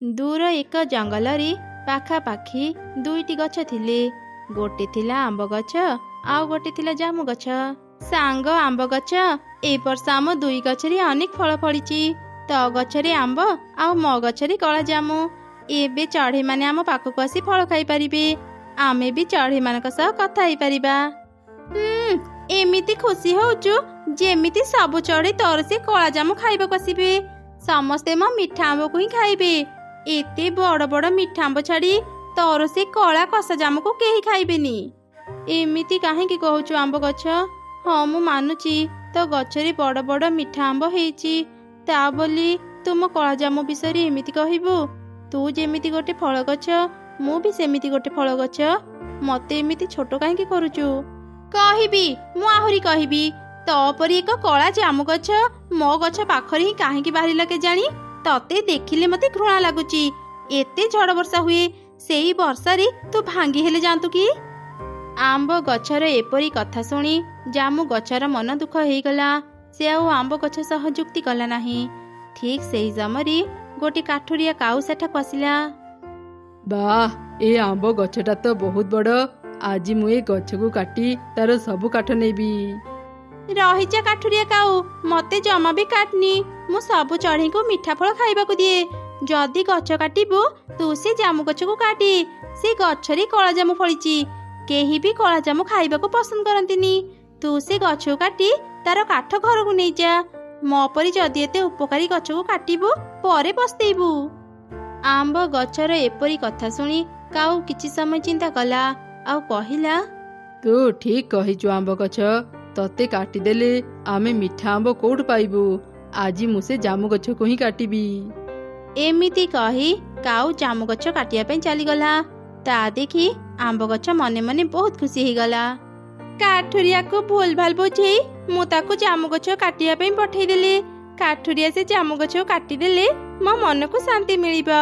दूर एक जंगल पाखापाखी दुईटी गछ थिले। गोटे थिला आंब गछ आउ गोटे थिला जामु गछ। सांग आंब गछ, ए वर्ष आम दुई गछरे अनेक फल फलिछि। तो गछरे आंब आउ मो गछरे कला जामु। एबे चढ़ई माने आम पाखक आसी फल खाई परिबे। आमे भी चढ़ई मानक सह कथा हेई परिबा। एमिति खुशी होउछु जेमिति सब चढ़ई तोर से कला जामु खाइबाक आसीबे। समस्ते मो मिठा आंब को ही खाइबे। एते बड़ बड़ मिठा आंब छाड़ी तोर से कला कसा जामु को केही खाइबेनी। एमिति काहेकि कहूछु आंब गछ? हाँ मु मानुची तो गछरे बड़ बड़ मिठा आंब हेइछि, ता बोली तुम कला जामु विषय एमिति कहबू? तू जेमिति गोटे फल गछ मु भी सेमिति गोटे फल गछ। मते एमिति छोट काहेकि करूछु? कहबी मु आहुरी कहबी। तो परी एक कला जामु गछ मो गछ पाखरे ही काहेकि बाहरिला के जानी? तते देखिले मते घृणा लागुची। एते झड़ वर्षा हुए, सेई वर्षारे तू भांगी हेले जानतु कि? आंब गछर एपरी कथा शुणी जामु गछर मन दुख हो गला। से आउ आंब गछ सह जुक्ति कला नाही। ठीक सेही जमरी गोटे काठुरिया काऊ सेठा पसिला। वाह, ए आंब गछटा तो बहुत बड़। आज मु ए गछ को काटी तार सबु काठ नेबी। रहिजा काठुरिया काऊ, मते जमा भी काटनी। मु सबु चढ़ई को मिठा फल खाइबा को दिए। जदि गछ काटिबु तू से जामु गछ को काटी। से गछरे कला जामु फलिछि। केही भी कला जामु खाइबा को पसंद करंतिनी। तू से गछ को काटी तार काठ घर को नै जा। मो परी जदि एते उपकारी गछ को काटिबु परे पस्तेइबु। आंब गछर एपरी कथा शुणी काऊ किछि समय चिंता कला आउ कहिला, तू ठीक कहिछु आंब गछ। तते काटी देले आमे मिठा आंब कोड पाइबु। आज मुसे जामु गछ को ही काटिबी। एमिति कही काऊ जामु गछ काटिया पे चली गला। ता देखी आंब गछ मने मने बहुत खुशी ही गला। काठुरिया को भूल भाल बुझे मु ताकू जामु गछ काटिया पे पठेई देले। काठुरिया से जामु गछ काटी देले मो मन को शांति मिलिबा।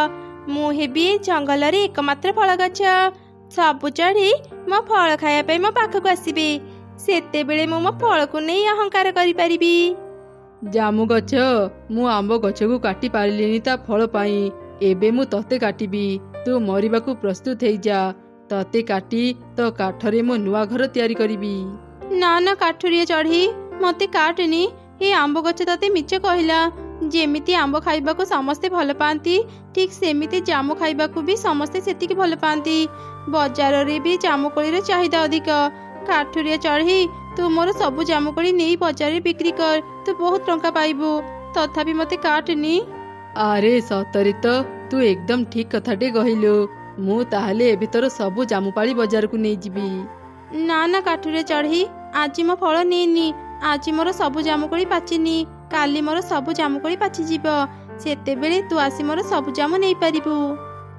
मु हेबी जंगल रे एकमात्र फल गछ। सबु चढ़ी मो फल खाया पे मो पाखक आसीबे। सेते बेले मो फल को नै अहंकार करि परिबी। जामु गछ, मु आंब गछ को काटी पारिलिनी ता फल पाई। एबे मु तते काटिबी। तू मरिबा को प्रस्तुत हेई जा। तते काटी तो काठरे मो नुआ घर तयारी करिबी। ना ना काठुरिया चढ़ी मते काटनी। ए आंब गछ तते मिछ कहिला। जेमिति आंब खाइबा को समस्ते भल पांती, ठीक सेमिति जामु खाइबा को भी समस्ते सेतिकी भल पांती। बाजार रे भी जामुकोली रे चाहिदा अधिक। काठुरिया चढ़ी तू मोर सबु जामुकोली नहीं बाजार रे बिक्री कर। तू बहुत टंका पाइबू। तथापि मते काटनी। अरे सतरे तो तू एकदम ठीक कथाटे कहिलु। मु ताहले एबे तोर सबु जामुपाली बाजार को नहीं जीबी। ना ना काठुरिया चढ़ी आज मो फल नेनी। आज मोर सबु जामुकोली पाचिनी। काली मोर सबु जामुकोली पाची जीव। सेते बेले तू आसी मोर सबु जामु नहीं परिबू।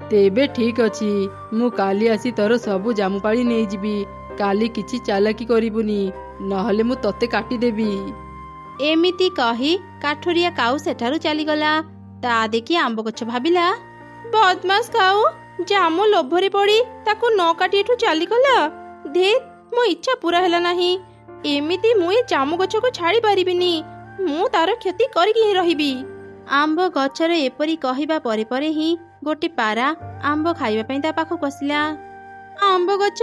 तेबे ठीक अछि। मु काली आसी तोर सबु जामुपाली नहीं जीबी। काली किछि चालाकी करिबुनी, नहले मु तते काटी देबी। एमिति कही काठुरिया काऊ सेठारु चली गला। ता देखी आंब गछ भाबिला, बदमाश काऊ जामु लोभरे पड़ी ताकू न काटी एठू चली गला। धे मो इच्छा पूरा हैला नाही। एमिति मु ए जामु गछ को छाड़ी पारिबिनी। मु तार क्षति करिकि ही रहिबी। आंब गछर एपरी कहिबा परे परे ही गोटे पारा आंब खाइबा पई ता पाखु पसिला। आंब गछ,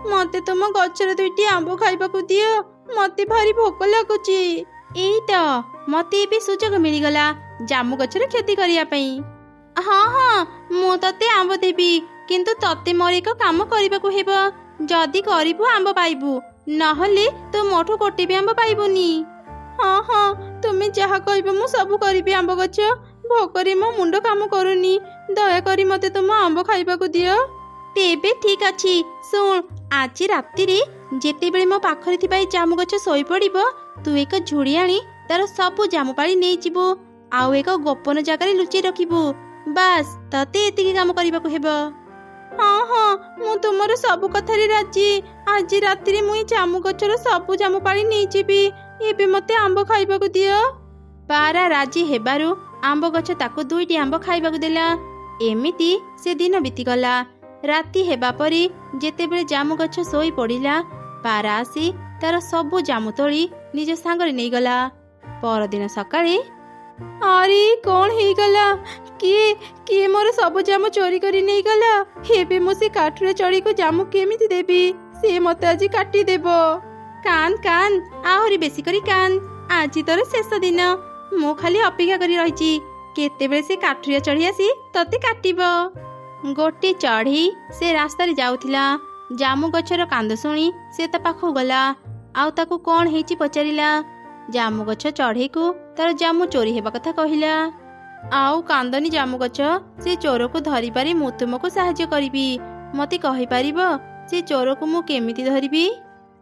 मते तुम गछर दुईटी आंब खाइबा को दियो। मते भारी भोक लागुची। एई तो मते भी सुजोग मिली गला जामु गछर क्षति करिया पई। हाँ हाँ मु तते आंब देबी, किंतु तते मोर एक काम करिबा को हेबो। जदी करिबु आंब पाइबु, नहले तो मोठो गोटे भी आंब पाइबुनी। हाँ हाँ तुमे जहा कहबो मु सब करिबी। आंब गछ, भोकरे मो मुंड काम करूनी। दया करी मते तुम आंब खाइबा को दियो। तेबे ठीक अछि। सुन, आज राति रे जेते बेले मो पाखरे थिबा जामु गछ सोई पड़िबो, तू एक झुड़ी आनी तार सबु जामुपाली नै जिबो। आउ एक गोपन जगार लुचि रखिबो। बास तते एतिकी काम करिबा को हेबो। हाँ हाँ मु तुमर सबु कथारे राजी। आज राति रे मुई जामु गछर सबु जामुपाली नै जिबी। एबे मते आंब खाइबा को दियो। पारा राजी हेबारु आंब गछ ताकू दुईटी आंब खाइबा को देला। एमिति से दिन बीती गला। राति हेबा परी जेतेबेले जामु गछ सोई पड़िला, पारा आसी तार सबु जामु तोली निज सांगरे नहीं गला। परदिन सकाळे, अरे कौन ही गला? କିଏ କିଏ ମୋର ସବୁ ଜାମୁ ଚୋରି କରି ନେଇଗଲା। ଏବେ ମୁଁ ସେ କାଠୁରିଆ ଚଢ଼େଇକୁ ଜାମୁ କେମିତି ଦେବି? ସେ ମତେ ଆଜି କାଟିଦେବ। କାନ୍ କାନ୍, ଆହୁରି ବେଶୀ କରି କାନ୍। ଆଜି ତୋର ଶେଷ ଦିନ। ମୁଁ ଖାଲି ଅପେକ୍ଷା କରି ରହିଛି କେତେବେଳେ ସେ କାଠୁରିଆ ଚଢ଼େଇ ଆସି ତତେ କାଟିବ। ଗୋଟେ ଚଢ଼େଇ ସେ ରାସ୍ତାରେ ଯାଉଥିଲା। ଜାମୁ ଗଛର କାନ୍ଦ ଶୁଣି ସେ ତା ପାଖକୁ ଗଲା ଆଉ ତାକୁ କ'ଣ ହେଇଛି ପଚାରିଲା। ଜାମୁ ଗଛ ଚଢ଼େଇକୁ ତାର ଜାମୁ ଚୋରି ହେବା କଥା କହିଲା। ଆଉ କାନ୍ଦନି ଜାମୁ ଗଛ, ସେ ଚୋରକୁ ଧରିପାରି ମୁଁ ତୁମକୁ ସାହାଯ୍ୟ କରିବି। ମତେ କହିପାରିବ ସେ ଚୋରକୁ ମୁଁ କେମିତି ଧରିବି?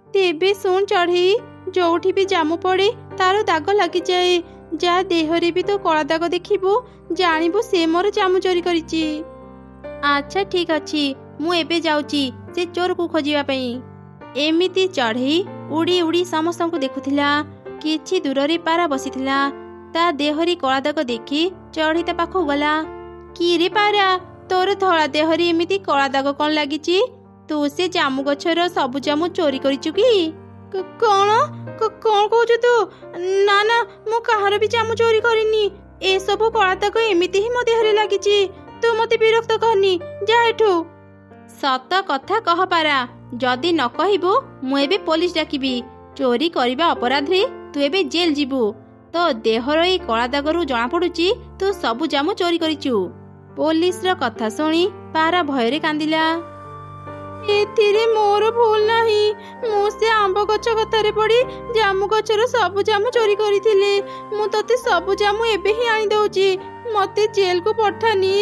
ତେବେ ଶୁଣ ଚଢ଼େଇ, ଯୋଉଠି ବି ଜାମୁ ପଡ଼େ ତାର ଦାଗ ଲାଗିଯାଏ। ଯାହା ଦେହରେ ବି ତୁ କଳା ଦାଗ ଦେଖିବୁ ଜାଣିବୁ ସେ ମୋର ଜାମୁ ଚୋରି କରିଛି। ଆଚ୍ଛା ଠିକ ଅଛି, ମୁଁ ଏବେ ଯାଉଛି ସେ ଚୋରକୁ ଖୋଜିବା ପାଇଁ। ଏମିତି ଚଢ଼େଇ ଉଡ଼ି ଉଡ଼ି ସମସ୍ତଙ୍କୁ ଦେଖୁଥିଲା। କିଛି ଦୂରରେ ପାରା ବସିଥିଲା। ତା ଦେହରେ କଳା ଦାଗ ଦେଖି ଚଢ଼େଇ ତା ପାଖକୁ ଗଲା। କିରେ ପାରା, ତୋର ଧଳା ଦେହରେ ଏମିତି କଳା ଦାଗ କ'ଣ ଲାଗିଛି? ତୁ ସେ ଜାମୁ ଗଛର ସବୁ ଜାମୁ ଚୋରି କରିଛୁ କି? କ'ଣ କହୁଛୁ ତୁ? ନା ନା, ମୁଁ କାହାର ବି ଜାମୁ ଚୋରି କରିନି। ଏସବୁ କଳା ଦାଗ ଏମିତି ହିଁ ମୋ ଦେହରେ ଲାଗିଛି। ତୁ ମତେ ବିରକ୍ତ କରନି, ଯା ଏଠୁ। ସତ କଥା କହ ପାରା, ଯଦି ନ କହିବୁ ମୁଁ ଏବେ ପୋଲିସ ଡାକିବି। ଚୋରି କରିବା ଅପରାଧରେ ତୁ ଏବେ ଜେଲ ଯିବୁ। ତୋ ଦେହର ଏଇ କଳା ଦାଗରୁ ଜଣାପଡୁଛି ତୁ ସବୁ ଜାମୁ ଚୋରି କରିଛୁ। ପୋଲିସର କଥା ଶୁଣି ପାରା ଭୟରେ କାନ୍ଦିଲା। ଏଥିରେ ମୋର ଭୁଲ ନାହିଁ। ମୁଁ ସେ ଆମ୍ବ ଗଛ କଥାରେ ପଡ଼ି ଜାମୁ ଗଛର ସବୁ ଜାମୁ ଚୋରି କରିଥିଲି। ମୁଁ ତତେ ସବୁ ଜାମୁ ଏବେ ହିଁ ଆଣିଦଉଛି, ମତେ ଜେଲକୁ ପଠାନି।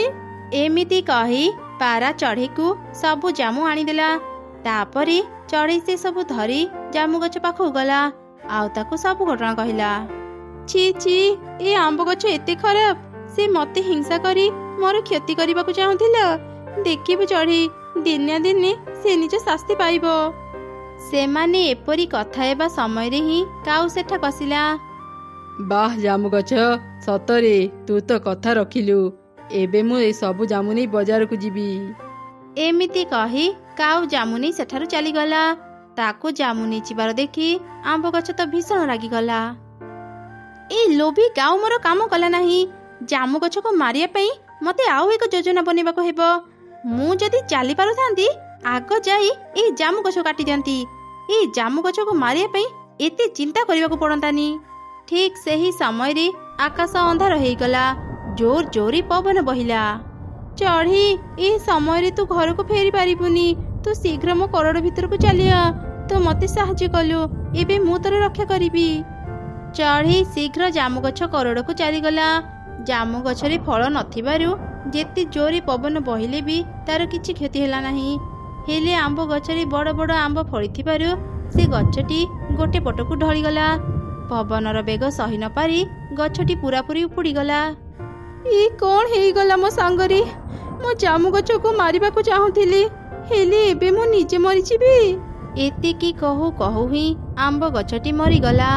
ଏମିତି କହି ପାରା ଚଢ଼େଇକୁ ସବୁ ଜାମୁ ଆଣିଦେଲା। ତାପରେ ଚଢ଼େଇ ସେ ସବୁ ଧରି ଜାମୁ ଗଛ ପାଖକୁ ଗଲା ଆଉ ତାକୁ ସବୁ ଘଟଣା କହିଲା। ଛି ଛି, ଏ ଆମ୍ବ ଗଛ ଏତେ ଖରାପ। ସେ ମତେ ହିଂସା କରି ମୋର କ୍ଷତି କରିବାକୁ ଚାହୁଁଥିଲା। ଦେଖିବୁ ଚଢ଼େଇ, ଦିନେ ଦିନେ ସେ ନିଜ ଶାସ୍ତି ପାଇବ। ସେମାନେ ଏପରି କଥା ହେବା ସମୟରେ ହିଁ କାଉ ସେଠାକୁ ଆସିଲା। ବାଃ ଜାମୁ ଗଛ, ସତରେ ତୁ ତ କଥା ରଖିଲୁ। ଏବେ ମୁଁ ଏ ସବୁ ଜାମୁ ନେଇ ବଜାରକୁ ଯିବି। ଏମିତି କହି କାଉ ଜାମୁ ନେଇ ସେଠାରୁ ଚାଲିଗଲା। ତାକୁ ଜାମୁ ନେଇ ଯିବାର ଦେଖି ଆମ୍ବ ଗଛ ତ ଭୀଷଣ ରାଗିଗଲା। ଏ ଲୋଭୀ କାଉ ମୋର କାମ କଲା ନାହିଁ। ଜାମୁ ଗଛକୁ ମାରିବା ପାଇଁ ମତେ ଆଉ ଏକ ଯୋଜନା ବନେଇବାକୁ ହେବ। ମୁଁ ଯଦି ଚାଲି ପାରୁଥାନ୍ତି ଆଗ ଯାଇ ଏଇ ଜାମୁ ଗଛ କାଟି ଦିଅନ୍ତି। ଏଇ ଜାମୁ ଗଛକୁ ମାରିବା ପାଇଁ ଏତେ ଚିନ୍ତା କରିବାକୁ ପଡନ୍ତାନି। ଠିକ ସେହି ସମୟରେ ଆକାଶ ଅନ୍ଧାର ହେଇଗଲା। ଜୋର ଜୋରେ ପବନ ବହିଲା। ଚଢ଼େଇ, ଏ ସମୟରେ ତୁ ଘରକୁ ଫେରି ପାରିବୁନି। ତୁ ଶୀଘ୍ର ମୋ କରଡ଼ ଭିତରକୁ ଚାଲିଆ। ତୁ ମତେ ସାହାଯ୍ୟ କଲୁ, ଏବେ ମୁଁ ତୋର ରକ୍ଷା କରିବି। ଚଢ଼େଇ ଶୀଘ୍ର ଜାମୁ ଗଛ କରଡ଼କୁ ଚାଲିଗଲା। ଜାମୁ ଗଛରେ ଫଳ ନଥିବାରୁ ଯେତେ ଜୋରେ ପବନ ବହିଲେ ବି ତାର କିଛି କ୍ଷତି ହେଲା ନାହିଁ। ହେଲେ ଆମ୍ବ ଗଛରେ ବଡ଼ ବଡ଼ ଆମ୍ବ ଫଳିଥିବାରୁ ସେ ଗଛଟି ଗୋଟେ ପଟକୁ ଢଳିଗଲା। ପବନର ବେଗ ସହି ନ ପାରି ଗଛଟି ପୁରାପୁରି ଉପୁଡ଼ିଗଲା। ଏ କ'ଣ ହେଇଗଲା ମୋ ସାଙ୍ଗରେ? ମୁଁ ଜାମୁ ଗଛକୁ ମାରିବାକୁ ଚାହୁଁଥିଲି, ହେଲେ ଏବେ ମୁଁ ନିଜେ ମରିଯିବି। ଏତିକି କହୁ କହୁ ହିଁ ଆମ୍ବ ଗଛଟି ମରିଗଲା।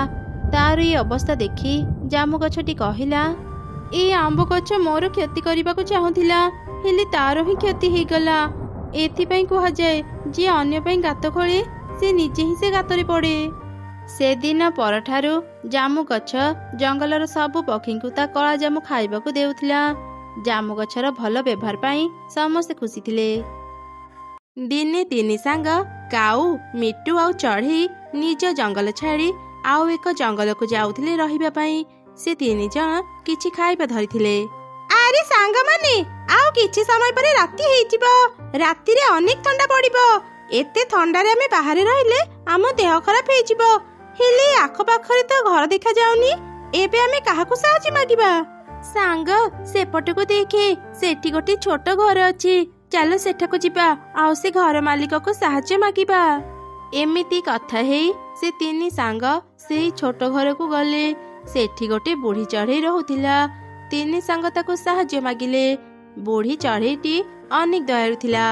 ତାର ଏ ଅବସ୍ଥା ଦେଖି ଜାମୁ ଗଛଟି କହିଲା, ଏ ଆମ୍ବ ଗଛ ମୋର କ୍ଷତି କରିବାକୁ ଚାହୁଁଥିଲା, ହେଲେ ତାର ହିଁ କ୍ଷତି ହେଇଗଲା। ଏଥିପାଇଁ କୁହାଯାଏ, ଯିଏ ଅନ୍ୟ ପାଇଁ ଗାତ ଖୋଳେ ସେ ନିଜେ ହିଁ ସେ ଗାତରେ ପଡ଼େ। ସେଦିନ ପରଠାରୁ ଜାମୁ ଗଛ ଜଙ୍ଗଲର ସବୁ ପକ୍ଷୀଙ୍କୁ ତା କଳା ଜାମୁ ଖାଇବାକୁ ଦେଉଥିଲା। ଜାମୁ ଗଛର ଭଲ ବ୍ୟବହାର ପାଇଁ ସମସ୍ତେ ଖୁସି ଥିଲେ। ଦିନେ ତିନି ସାଙ୍ଗ କାଉ, ମିଟୁ ଆଉ ଚଢ଼େଇ ନିଜ ଜଙ୍ଗଲ ଛାଡ଼ି ଆଉ ଏକ ଜଙ୍ଗଲକୁ ଯାଉଥିଲେ ରହିବା ପାଇଁ। ସେ ତିନି ଜଣ କିଛି ଖାଇବା ଧରିଥିଲେ। ଆରେ ସାଙ୍ଗମାନେ, ଆଉ କିଛି ସମୟ ପରେ ରାତି ହେଇଯିବ। ରାତିରେ ଅନେକ ଥଣ୍ଡା ପଡ଼ିବ। ଏତେ ଥଣ୍ଡାରେ ଆମେ ବାହାରେ ରହିଲେ ଆମ ଦେହ ଖରାପ ହେଇଯିବ। ହେଲେ ଆଖପାଖରେ ତ ଘର ଦେଖାଯାଉନି। ଏବେ ଆମେ କାହାକୁ ସାହାଯ୍ୟ ମାଗିବା? ସାଙ୍ଗ, ସେପଟକୁ ଦେଖେ, ସେଠି ଗୋଟେ ଛୋଟ ଘର ଅଛି। ଚାଲ ସେଠାକୁ ଯିବା ଆଉ ସେ ଘର ମାଲିକକୁ ସାହାଯ୍ୟ ମାଗିବା। ଏମିତି କଥା ହେଇ ସେ ତିନି ସାଙ୍ଗ ସେଇ ଛୋଟ ଘରକୁ ଗଲେ। ସେଠି ଗୋଟେ ବୁଢ଼ୀ ଚଢ଼େଇ ରହୁଥିଲା। ତିନି ସାଙ୍ଗ ତାକୁ ସାହାଯ୍ୟ ମାଗିଲେ। ବୁଢ଼ୀ ଚଢ଼େଇଟି ଅନେକ ଦୟାଳୁ ଥିଲା।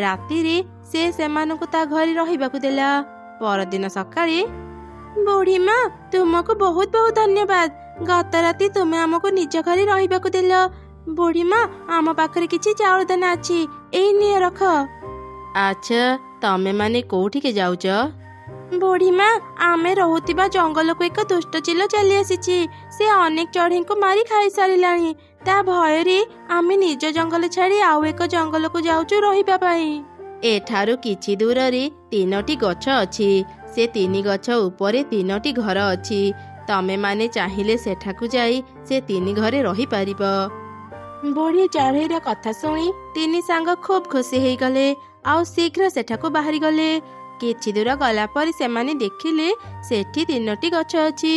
ରାତିରେ ସେ ସେମାନଙ୍କୁ ତା ଘରେ ରହିବାକୁ ଦେଲା। ପରଦିନ ସକାଳେ, ବୁଢ଼ୀ ମା, ତୁମକୁ ବହୁତ ବହୁତ ଧନ୍ୟବାଦ। ଗତ ରାତି ତୁମେ ଆମକୁ ନିଜ ଘରେ ରହିବାକୁ ଦେଲ। ବୁଢ଼ୀ ମା, ଆମ ପାଖରେ କିଛି ଚାଉଳ ଦାନା ଅଛି, ଏଇ ନିଅ ରଖ। ଆଚ୍ଛା, ତମେ ମାନେ କୋଉଠିକି ଯାଉଛ? ବୁଢ଼ୀ ମା, ଆମେ ରହୁଥିବା ଜଙ୍ଗଲକୁ ଏକ ଦୁଷ୍ଟ ଚିଲ ଚାଲି ଆସିଛି। ସେ ଅନେକ ଚଢ଼େଇଙ୍କୁ ମାରି ଖାଇ ସାରିଲାଣି। ତା ଭୟରେ ଆମେ ନିଜ ଜଙ୍ଗଲ ଛାଡ଼ି ଆଉ ଏକ ଜଙ୍ଗଲକୁ ଯାଉଛୁ ରହିବା ପାଇଁ। ଏଠାରୁ କିଛି ଦୂରରେ 3ଟି ଗଛ ଅଛି। ସେ 3 ଗଛ ଉପରେ 3ଟି ଘର ଅଛି। ତମେମାନେ ଚାହିଁଲେ ସେଠାକୁ ଯାଇ ସେ 3 ଘରେ ରହିପାରିବ। ବୁଢ଼ୀ ଚଢ଼େଇର କଥା ଶୁଣି 3 ସାଙ୍ଗ ଖୁବ୍ ଖୁସି ହେଇଗଲେ ଆଉ ଶୀଘ୍ର ସେଠାକୁ ବାହାରିଗଲେ। କିଛି ଦୂର ଗଲା ପରେ ସେମାନେ ଦେଖିଲେ ସେଠି 3ଟି ଗଛ ଅଛି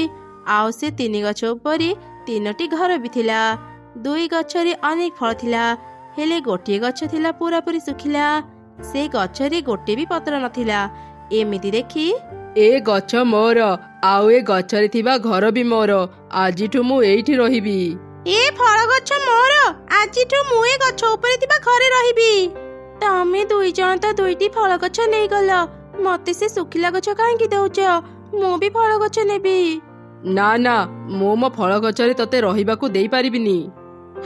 ଆଉ ସେ 3 ଗଛ ଉପରେ 3ଟି ଘର ବି ଥିଲା। 2 ଗଛରେ ଅନେକ ଫଳ ଥିଲା, ହେଲେ ଗୋଟିଏ ଗଛ ଥିଲା ପୁରାପୁରି ଶୁଖିଲା। ସେ ଗଛରେ ଗୋଟେ ବି ପତ୍ର ନଥିଲା। ଏମିତି ଦେଖି ଏ ଗଛ ମୋର, ଆଉ ଏ ଗଛରେ ଥିବା ଘର ବି ମୋର। ଆଜିଠୁ ମୁଁ ଏଇଠି ରହିବି। ଏ ଫଳ ଗଛ ମୋର, ଆଜିଠୁ ମୁଁ ଏ ଗଛ ଉପରେ ଥିବା ଘରେ ରହିବି। ତମେ 2 ଜଣ ତ 2ଟି ଫଳ ଗଛ ନେଇଗଲ, ମତେ ସେ ଶୁଖିଲା ଗଛ କାହିଁକି ଦଉଛ? ମୁଁ ବି ଫଳ ଗଛ ନେବି। ନା ନା, ମୁଁ ମୋ ଫଳ ଗଛରେ ତତେ ରହିବାକୁ ଦେଇପାରିବିନି।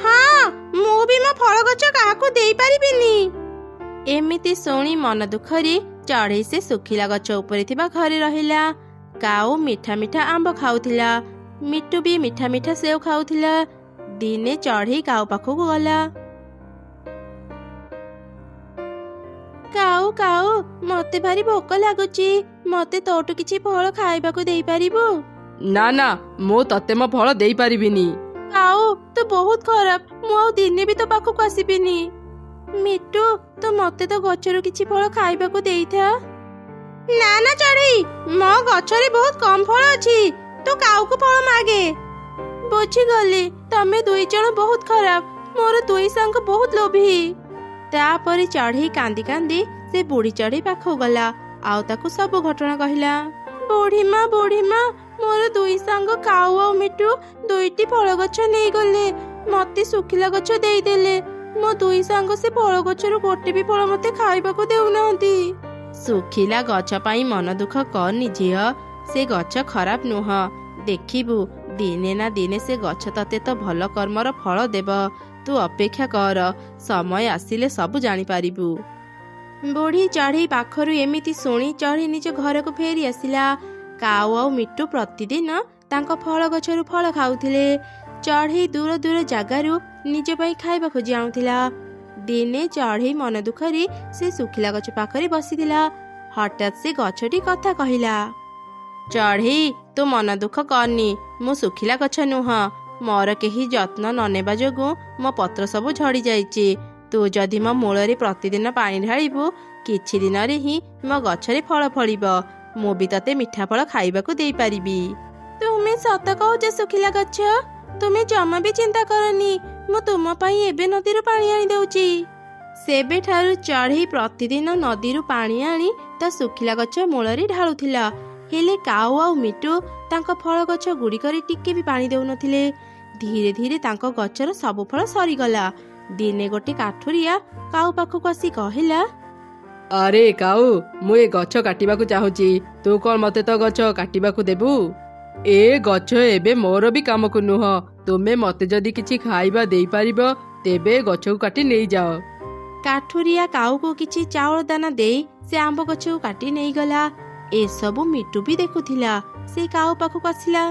ହଁ, ମୁଁ ବି ମୋ ଫଳ ଗଛ କାହାକୁ ଦେଇପାରିବିନି। ଏମିତି ଶୁଣି ମନ ଦୁଃଖରେ ଚଢ଼େଇ ସେ ଶୁଖିଲା ଗଛ ଉପରେ ଥିବା ଘରେ ରହିଲା। କାଉ ମିଠା ମିଠା ଆମ୍ବ ଖାଉଥିଲା, ମିଟୁ ବି ମିଠା ମିଠା ସେଉ ଖାଉଥିଲା। ଦିନେ ଚଢ଼େଇ କାଉ ପାଖକୁ ଗଲା। କାଉ କାଉ, ମତେ ଭାରି ଭୋକ ଲାଗୁଛି, ମତେ ତୋଠୁ କିଛି ଫଳ ଖାଇବାକୁ ଦେଇପାରିବୁ? ନା ନା, ମୁଁ ତତେ ମୋ ଫଳ ଦେଇପାରିବିନି। କାଉ, ତୁ ବହୁତ ଖରାପ, ମୁଁ ଆଉ ଦିନେ ବି ତୋ ପାଖକୁ ଆସିବିନି। ମିଟୁ, ତୁ ମତେ ତ ଗଛରୁ କିଛି ଫଳ ଖାଇବାକୁ ଦେଇଥା। ନା ନା ଚଢ଼େଇ, ମୋ ଗଛରେ ବହୁତ କମ ଫଳ ଅଛି, ତୁ କାଉକୁ ଫଳ ମାଗେ। ବୁଝିଗଲି, ତମେ 2 ଜଣ ବହୁତ ଖରାପ, ମୋର 2 ସାଙ୍ଗ ବହୁତ ଲୋଭୀ। ତାପରେ ଚଢ଼େଇ କାନ୍ଦି କାନ୍ଦି ସେ ବୁଢ଼ୀ ଚଢ଼େଇ ପାଖକୁ ଗଲା ଆଉ ତାକୁ ସବୁ ଘଟଣା କହିଲା। ବୁଢ଼ୀମା ବୁଢ଼ୀମା, ମୋର 2 ସାଙ୍ଗ କାଉ ଆଉ ମିଟୁ 2ଟି ଫଳ ଗଛ ନେଇଗଲେ, ମତେ ଶୁଖିଲା ଗଛ ଦେଇଦେଲେ। ମୋ 2 ସାଙ୍ଗ ସେ ଫଳ ଗଛରୁ ଗୋଟେ ବି ଫଳ ମତେ ଖାଇବାକୁ ଦେଉନାହାନ୍ତି। ଶୁଖିଲା ଗଛ ପାଇଁ ମନ ଦୁଃଖ କରନି ଝିଅ, ସେ ଗଛ ଖରାପ ନୁହଁ। ଦେଖିବୁ, ଦିନେ ନା ଦିନେ ସେ ଗଛ ତତେ ତ ଭଲ କର୍ମର ଫଳ ଦେବ। ତୁ ଅପେକ୍ଷା କର, ସମୟ ଆସିଲେ ସବୁ ଜାଣିପାରିବୁ। ବୁଢ଼ୀ ଚଢ଼େଇ ପାଖରୁ ଏମିତି ଶୁଣି ଚଢ଼େଇ ନିଜ ଘରକୁ ଫେରି ଆସିଲା। କାଉ ଆଉ ମିଟୁ ପ୍ରତିଦିନ ତାଙ୍କ ଫଳ ଗଛରୁ ଫଳ ଖାଉଥିଲେ। ଚଢ଼େଇ ଦୂର ଦୂର ଜାଗାରୁ ନିଜ ପାଇଁ ଖାଇବା ଖୋଜି ଆଣୁଥିଲା। ଦିନେ ଚଢ଼େଇ ମନ ଦୁଃଖରେ ସେ ଶୁଖିଲା ଗଛ ପାଖରେ ବସିଥିଲା। ହଠାତ୍ ସେ ଗଛଟି କଥା କହିଲା। ଚଢ଼େଇ, ତୁ ମନ ଦୁଃଖ କରନି, ମୁଁ ଶୁଖିଲା ଗଛ ନୁହଁ, ମୋର କେହି ଯତ୍ନ ନ ନେବା ଯୋଗୁଁ ମୋ ପତ୍ର ସବୁ ଝଡ଼ି ଯାଇଛି। ତୁ ଯଦି ମୋ ମୂଳରେ ପ୍ରତିଦିନ ପାଣି ଢାଳିବୁ, କିଛି ଦିନରେ ହିଁ ମୋ ଗଛରେ ଫଳ ଫଳିବ। ମୁଁ ବି ତତେ ମିଠା ଫଳ ଖାଇବାକୁ ଦେଇପାରିବି। ତୁମେ ସତ କହୁଛ ଶୁଖିଲା ଗଛ, ତୁମେ ଜମା ବି ଚିନ୍ତା କରନି, ମୁଁ ତୁମ ପାଇଁ ଏବେ ନଦୀରୁ ପାଣି ଆଣି ଦେଉଛି। ସେବେଠାରୁ ଚଢ଼େଇ ପ୍ରତିଦିନ ନଦୀରୁ ପାଣି ଆଣି ତା ଶୁଖିଲା ଗଛ ମୂଳରେ ଢାଳୁଥିଲା। ହେଲେ କାଉ ଆଉ ମିଟୁ ତାଙ୍କ ଫଳ ଗଛ ଗୁଡ଼ିକରେ ଟିକେ ବି ପାଣି ଦେଉନଥିଲେ। ଧୀରେ ଧୀରେ ତାଙ୍କ ଗଛର ସବୁ ଫଳ ସରିଗଲା। ଦିନେ ଗୋଟେ କାଠୁରିଆ କାଉ ପାଖକୁ ଆସି କହିଲା, ଆରେ କାଉ, ମୁଁ ଏ ଗଛ କାଟିବାକୁ ଚାହୁଁଛି, ତୁ କଣ ମତେ ତ ଗଛ କାଟିବାକୁ ଦେବୁ? ଏ ଗଛ ଏବେ ମୋର ବି କାମକୁ ନୁହଁ, ତୁମେ ମତେ ଯଦି କିଛି ଖାଇବା ଦେଇପାରିବ ତେବେ ଗଛକୁ କାଟି ନେଇଯାଅ। କାଠୁରିଆ କାଉକୁ କିଛି ଚାଉଳ ଦାନା ଦେଇ ସେ ଆମ୍ବ ଗଛକୁ କାଟି ନେଇଗଲା। ଏସବୁ ମିଟୁ ବି ଦେଖୁଥିଲା। ସେ କାଉ ପାଖକୁ ଆସିଲା।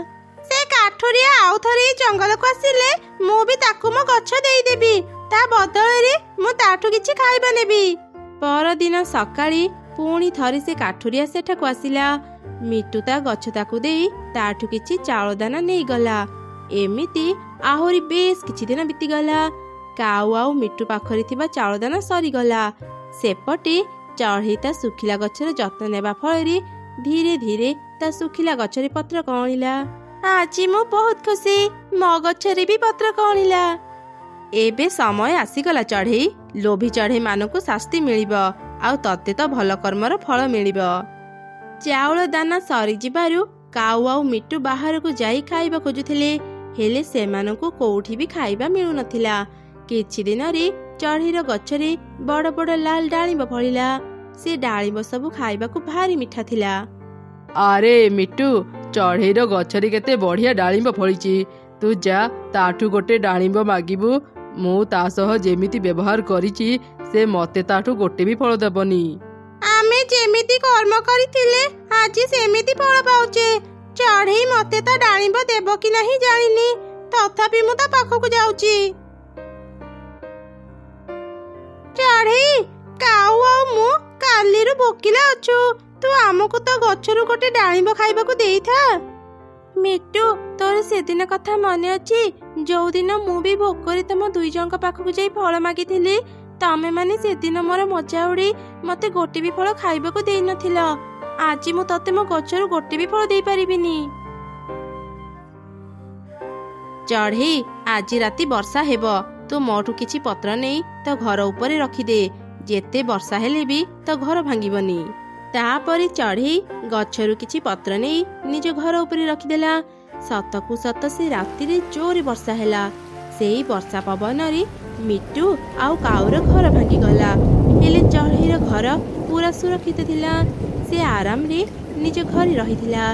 ସେ କାଠୁରିଆ ଆଉ ଥରେ ଏଇ ଜଙ୍ଗଲକୁ ଆସିଲେ ମୁଁ ବି ତାକୁ ମୋ ଗଛ ଦେଇଦେବି, ତା ବଦଳରେ ମୁଁ ତାଠୁ କିଛି ଖାଇବା ନେବି। ପରଦିନ ସକାଳେ ପୁଣି ଥରେ ସେ କାଠୁରିଆ ସେଠାକୁ ଆସିଲା। ମିଟୁ ତା ଗଛ ତାକୁ ଦେଇ ତାଠୁ କିଛି ଚାଉଳ ଦାନା ନେଇଗଲା। ଏମିତି ଆହୁରି ବେଶ କିଛି ଦିନ ବିତିଗଲା। କାଉ ଆଉ ମିଟୁ ପାଖରେ ଥିବା ଚାଉଳ ଦାନା ସରିଗଲା। ସେପଟେ ଚଢ଼େଇ ତା ଶୁଖିଲା ଗଛର ଯତ୍ନ ନେବା ଫଳରେ ଧୀରେ ଧୀରେ ତା ଶୁଖିଲା ଗଛରେ ପତ୍ର କଅଁଳିଲା। ଆଜି ମୁଁ ବହୁତ ଖୁସି, ମୋ ଗଛରେ ବି ପତ୍ର କଅଁଳିଲା। ଏବେ ସମୟ ଆସିଗଲା ଚଢ଼େଇ, ଲୋଭୀ ଚଢ଼େଇ ମାନଙ୍କୁ ଶାସ୍ତି ମିଳିବ, ଆଉ ତତେ ତ ଭଲ କର୍ମର ଫଳ ମିଳିବ। ଚାଉଳ ଦାନା ସରିଯିବାରୁ କାଉ ଆଉ ମିଟୁ ବାହାରକୁ ଯାଇ ଖାଇବା ଖୋଜୁଥିଲେ, ହେଲେ ସେମାନଙ୍କୁ କୋଉଠି ବି ଖାଇବା ମିଳୁନଥିଲା। କିଛି ଦିନରେ ଚଢ଼େଇର ଗଛରେ ବଡ଼ ବଡ଼ ଲାଲ ଡାଳିମ୍ବ ଫଳିଲା। ସେ ଡାଳିମ୍ବ ସବୁ ଖାଇବାକୁ ଭାରି ମିଠା ଥିଲା। ଆରେ ମିଟୁ, ଚଢ଼େଇର ଗଛରେ କେତେ ବଢିଆ ଡାଳିମ୍ବ ଫଳିଛି, ତୁ ଯା ତାଠୁ ଗୋଟେ ଡାଳିମ୍ବ ମାଗିବୁ। ମୁଁ ତା ସହ ଯେମିତି ବ୍ୟବହାର କରିଛି ସେ ମତେ ତାଠୁ ଗୋଟେ ବି ଫଳ ଦେବନି। ଆମେ ଯେମିତି କର୍ମ କରିଥିଲେ ଆଜି ସେମିତି ଫଳ ପାଉଛେ। ଚଢ଼େଇ ମତେ ତା ଡାଳିମ୍ବ ଦେବ କି ନାହିଁ ଜାଣିନି, ତଥାପି ମୁଁ ତା ପାଖକୁ ଯାଉଛି। ଚଢ଼େଇ, କାଉ ଆଉ ମୁଁ କାଲିରୁ ଭୋକିଲା ଅଛୁ। ତୁ ଆମକୁ ତ ଗଛରୁ ଗୋଟେ ଡାଳିମ୍ବ ଖାଇବାକୁ ଦେଇଥା। ମିଟୁ, ତୋର ସେଦିନ କଥା ମନେ ଅଛି? ଯୋଉଦିନ ମୁଁ ବି ଭୋକରେ ତମ ଦୁଇ ଜଣଙ୍କ ପାଖକୁ ଯାଇ ଫଳ ମାଗିଥିଲି, ତମେ ମାନେ ସେଦିନ ମୋର ମଜା ଉଡି ମତେ ଗୋଟେ ବି ଫଳ ଖାଇବାକୁ ଦେଇନଥିଲ। ଆଜି ମୁଁ ତତେ ମୋ ଗଛରୁ ଗୋଟେ ବି ଫଳ ଦେଇପାରିବିନି। ଚଢ଼େଇ, ଆଜି ରାତି ବର୍ଷା ହେବ। ତୁ ମୋଠୁ କିଛି ପତ୍ର ନେଇ ତ ଘର ଉପରେ ରଖିଦେ। ଯେତେ ବର୍ଷା ହେଲେ ବି ତ ଘର ଭାଙ୍ଗିବନି। ତାପରେ ଚଢ଼େଇ ଗଛରୁ କିଛି ପତ୍ର ନେଇ ନିଜ ଘର ଉପରେ ରଖିଦେଲା। ସତକୁ ସତ ସେ ରାତିରେ ଜୋରେ ବର୍ଷା ହେଲା। ସେଇ ବର୍ଷା ପବନରେ ମିଟୁ ଆଉ କାଉର ଘର ଭାଙ୍ଗିଗଲା। ହେଲେ ଚଢ଼େଇର ଘର ପୁରା ସୁରକ୍ଷିତ ଥିଲା। ସେ ଆରାମରେ ନିଜ ଘରେ ରହିଥିଲା।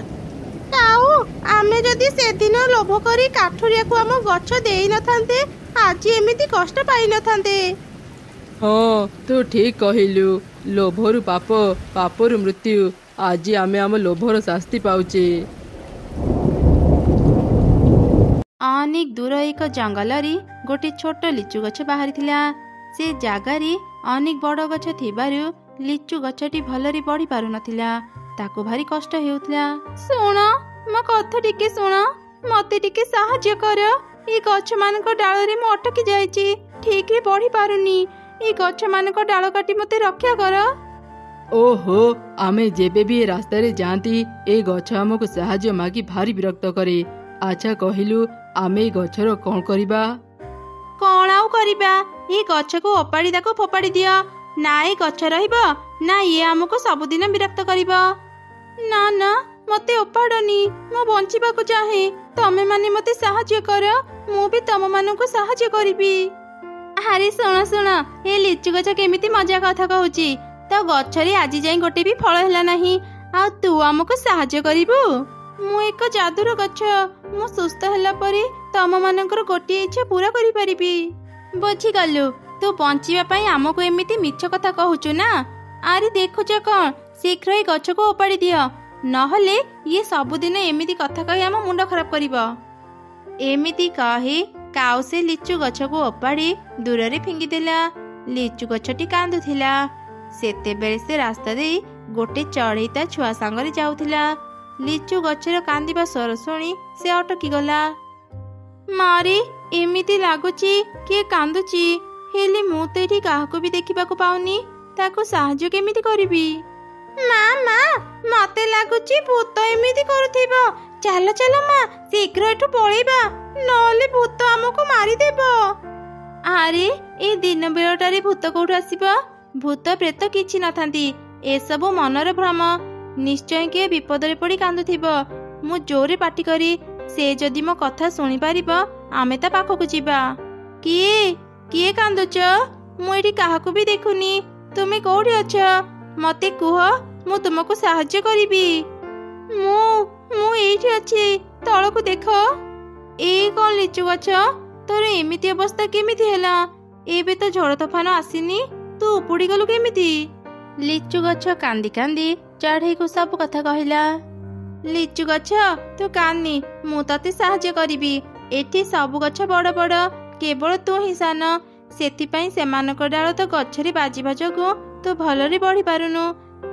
କାଉ, ଆମେ ଯଦି ସେଦିନ ଲୋଭ କରି କାଠୁରିଆକୁ ଆମ ଗଛ ଦେଇନଥାନ୍ତେ, ଆଜି ଏମିତି କଷ୍ଟ ପାଇନଥାନ୍ତେ। ହଁ, ତୁ ଠିକ୍ କହିଲୁ। ଲୋଭରୁ ପାପ, ପାପରୁ ମୃତ୍ୟୁ। ଆଜି ଆମେ ଆମ ଲୋଭର ଶାସ୍ତି ପାଉଛେ। ଅନେକ ଦୂର ଏକ ଜଙ୍ଗଲରେ ଗୋଟେ ଛୋଟ ଲିଚୁ ଗଛ ବାହାରିଥିଲା। ସେ ଜାଗାରେ ଅନେକ ବଡ଼ ଗଛ ଥିବାରୁ ଲିଚୁ ଗଛଟି ଭଲରେ ବଢି ପାରୁନଥିଲା। ତାକୁ ଭାରି କଷ୍ଟ ହେଉଥିଲା। ଶୁଣ, ମୋ କଥା ଟିକେ ଶୁଣ। ମତେ ଟିକେ ସାହାଯ୍ୟ କର। ଏ ଗଛ ମାନଙ୍କ ଡାଳରେ ମୁଁ ଅଟକି ଯାଇଛି, ଠିକରେ ବଢି ପାରୁନି। ଏ ଗଛ ମାନଙ୍କ ଡାଳ କାଟି ମତେ ରକ୍ଷା କର। ଓହୋ, ଆମେ ଯେବେ ବି ଏ ରାସ୍ତାରେ ଯାଆନ୍ତି, ଏ ଗଛ ଆମକୁ ସାହାଯ୍ୟ ମାଗି ଭାରି ବିରକ୍ତ କରେ। ଆଚ୍ଛା କହିଲୁ, ଆମେ ଏ ଗଛର କ'ଣ କରିବା? କ'ଣ ଆଉ କରିବା? ଏ ଗଛକୁ ଓପାଡ଼ି ତାକୁ ଫୋପାଡ଼ି ଦିଅ। ନା ଏ ଗଛ ରହିବ, ନା ଇଏ ଆମକୁ ସବୁଦିନ ବିରକ୍ତ କରିବ। ନା ନା, ମତେ ଓପାଡ଼ନି। ମୁଁ ବଞ୍ଚିବାକୁ ଚାହେଁ। ତମେ ମାନେ ମତେ ସାହାଯ୍ୟ କର, ମୁଁ ବି ତମ ମାନଙ୍କୁ ସାହାଯ୍ୟ କରିବି। ଆରେ ଶୁଣ ଶୁଣ, ଏ ଲିଚୁ ଗଛ କେମିତି ମଜା କଥା କହୁଛି। ତ ଗଛରେ ଆଜି ଯାଇ ଗୋଟେ ବି ଫଳ ହେଲା ନାହିଁ, ଆଉ ତୁ ଆମକୁ ସାହାଯ୍ୟ କରିବୁ? ମୁଁ ଏକ ଯାଦୁର ଗଛ। ମୁଁ ସୁସ୍ଥ ହେଲା ପରେ ତମ ମାନଙ୍କର ଗୋଟିଏ ଇଚ୍ଛା ପୁରା କରିପାରିବି। ବୁଝିଗଲୁ? ତୁ ବଞ୍ଚିବା ପାଇଁ ଆମକୁ ଏମିତି ମିଛ କଥା କହୁଛୁ ନା? ଆରେ ଦେଖୁଛ କ'ଣ, ଶୀଘ୍ର ଏ ଗଛକୁ ଓପାଡ଼ି ଦିଅ, ନହେଲେ ଇଏ ସବୁଦିନ ଏମିତି କଥା କହି ଆମ ମୁଣ୍ଡ ଖରାପ କରିବ। ଏମିତି କହି କାଉ ସେ ଲିଚୁ ଗଛକୁ ଓପାଡ଼ି ଦୂରରେ ଫିଙ୍ଗିଦେଲା। ଲିଚୁ ଗଛଟି କାନ୍ଦୁଥିଲା। ସେତେବେଳେ ସେ ରାସ୍ତା ଦେଇ ଗୋଟେ ଚଢ଼େଇ ତା ଛୁଆ ସାଙ୍ଗରେ ଯାଉଥିଲା। ଲିଚୁ ଗଛର କାନ୍ଦିବା ସ୍ୱର ଶୁଣି ସେ ଅଟକିଗଲା। ମାରେ, ଏମିତି ଲାଗୁଛି କିଏ କାନ୍ଦୁଛି, ହେଲେ ମୁଁ ତ ଏଠି କାହାକୁ ବି ଦେଖିବାକୁ ପାଉନି। ତାକୁ ସାହାଯ୍ୟ କେମିତି କରିବି? ମା ମା, ମତେ ଲାଗୁଛି ଭୂତ ଏମିତି କରୁଥିବ। ଚାଲ ଚାଲ ମା, ଶୀଘ୍ର ଏଠୁ ପଳେଇବା, ନହେଲେ ଭୂତ ଆମକୁ ମାରିଦେବ। ଆରେ, ଏ ଦିନ ବେଳଟାରେ ଭୂତ କୋଉଠୁ ଆସିବ? ଭୂତ ପ୍ରେତ କିଛି ନଥାନ୍ତି। ଏସବୁ ମନର ଭ୍ରମ। ନିଶ୍ଚୟ କିଏ ବିପଦରେ ପଡ଼ି କାନ୍ଦୁଥିବ। ମୁଁ ଜୋରେ ପାଟି କରି ସେ ଯଦି ମୋ କଥା ଶୁଣିପାରିବ, ଆମେ ତା ପାଖକୁ ଯିବା। କିଏ କିଏ କାନ୍ଦୁଛ? ମୁଁ ଏଠି କାହାକୁ ବି ଦେଖୁନି। ତୁମେ କୋଉଠି ଅଛ? ମତେ କୁହ, ମୁଁ ତୁମକୁ ସାହାଯ୍ୟ କରିବି। ମୁଁ ଏଇଠି ଅଛି, ତଳକୁ ଦେଖ। ଏଇ କ'ଣ ଲିଚୁ ଗଛ, ତୋର ଏମିତି ଅବସ୍ଥା କେମିତି ହେଲା? ଏବେ ତ ଝଡ଼ ତୋଫାନ ଆସିନି, ତୁ ଉପୁଡ଼ି ଗଲୁ କେମିତି? ଲିଚୁ ଗଛ କାନ୍ଦି କାନ୍ଦି ଚଢ଼େଇକୁ ସବୁ କଥା କହିଲା। ଲିଚୁ ଗଛ, ତୁ କାନ୍ଦି, ମୁଁ ତତେ ସାହାଯ୍ୟ କରିବି। ଏଠି ସବୁ ଗଛ ବଡ଼ ବଡ଼, କେବଳ ତୁ ହିଁ ସାନ। ସେଥିପାଇଁ ସେମାନଙ୍କ ଡାଳ ତ ଗଛରେ ବାଜିବା ଯୋଗୁଁ ତୁ ଭଲରେ ବଢି ପାରୁନୁ।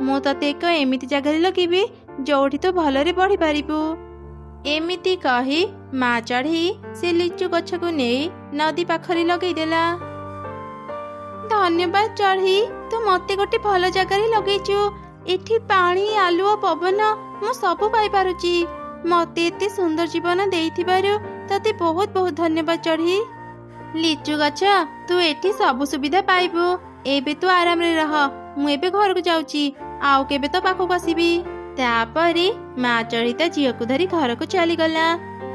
ମୁଁ ତତେ ଏକ ଏମିତି ଜାଗାରେ ଲଗେଇବି ଯୋଉଠି ତୁ ଭଲରେ ବଢି ପାରିବୁ। ଏମିତି କହି ମା ଚଢ଼େଇ ସେ ଲିଚୁ ଗଛକୁ ନେଇ ନଦୀ ପାଖରେ ଲଗେଇଦେଲା। ଧନ୍ୟବାଦ ଚଢ଼େଇ, ତୁ ମତେ ଗୋଟେ ଭଲ ଜାଗାରେ ଲଗେଇଛୁ। ଏଠି ପାଣି, ଆଲୁଅ, ପବନ ମୁଁ ସବୁ ପାଇପାରୁଛି। ମତେ ଏତେ ସୁନ୍ଦର ଜୀବନ ଦେଇଥିବାରୁ ତତେ ବହୁତ ବହୁତ ଧନ୍ୟବାଦ ଚଢ଼େଇ। ଲିଚୁ ଗଛ, ତୁ ଏଠି ସବୁ ସୁବିଧା ପାଇବୁ। ଏବେ ତୁ ଆରାମରେ ରହ। ମୁଁ ଏବେ ଘରକୁ ଯାଉଛି, ଆଉ କେବେ ତ ପାଖକୁ ଆସିବି। ତାପରେ ମା ଚଢ଼େଇ ତା ଝିଅକୁ ଧରି ଘରକୁ ଚାଲିଗଲା।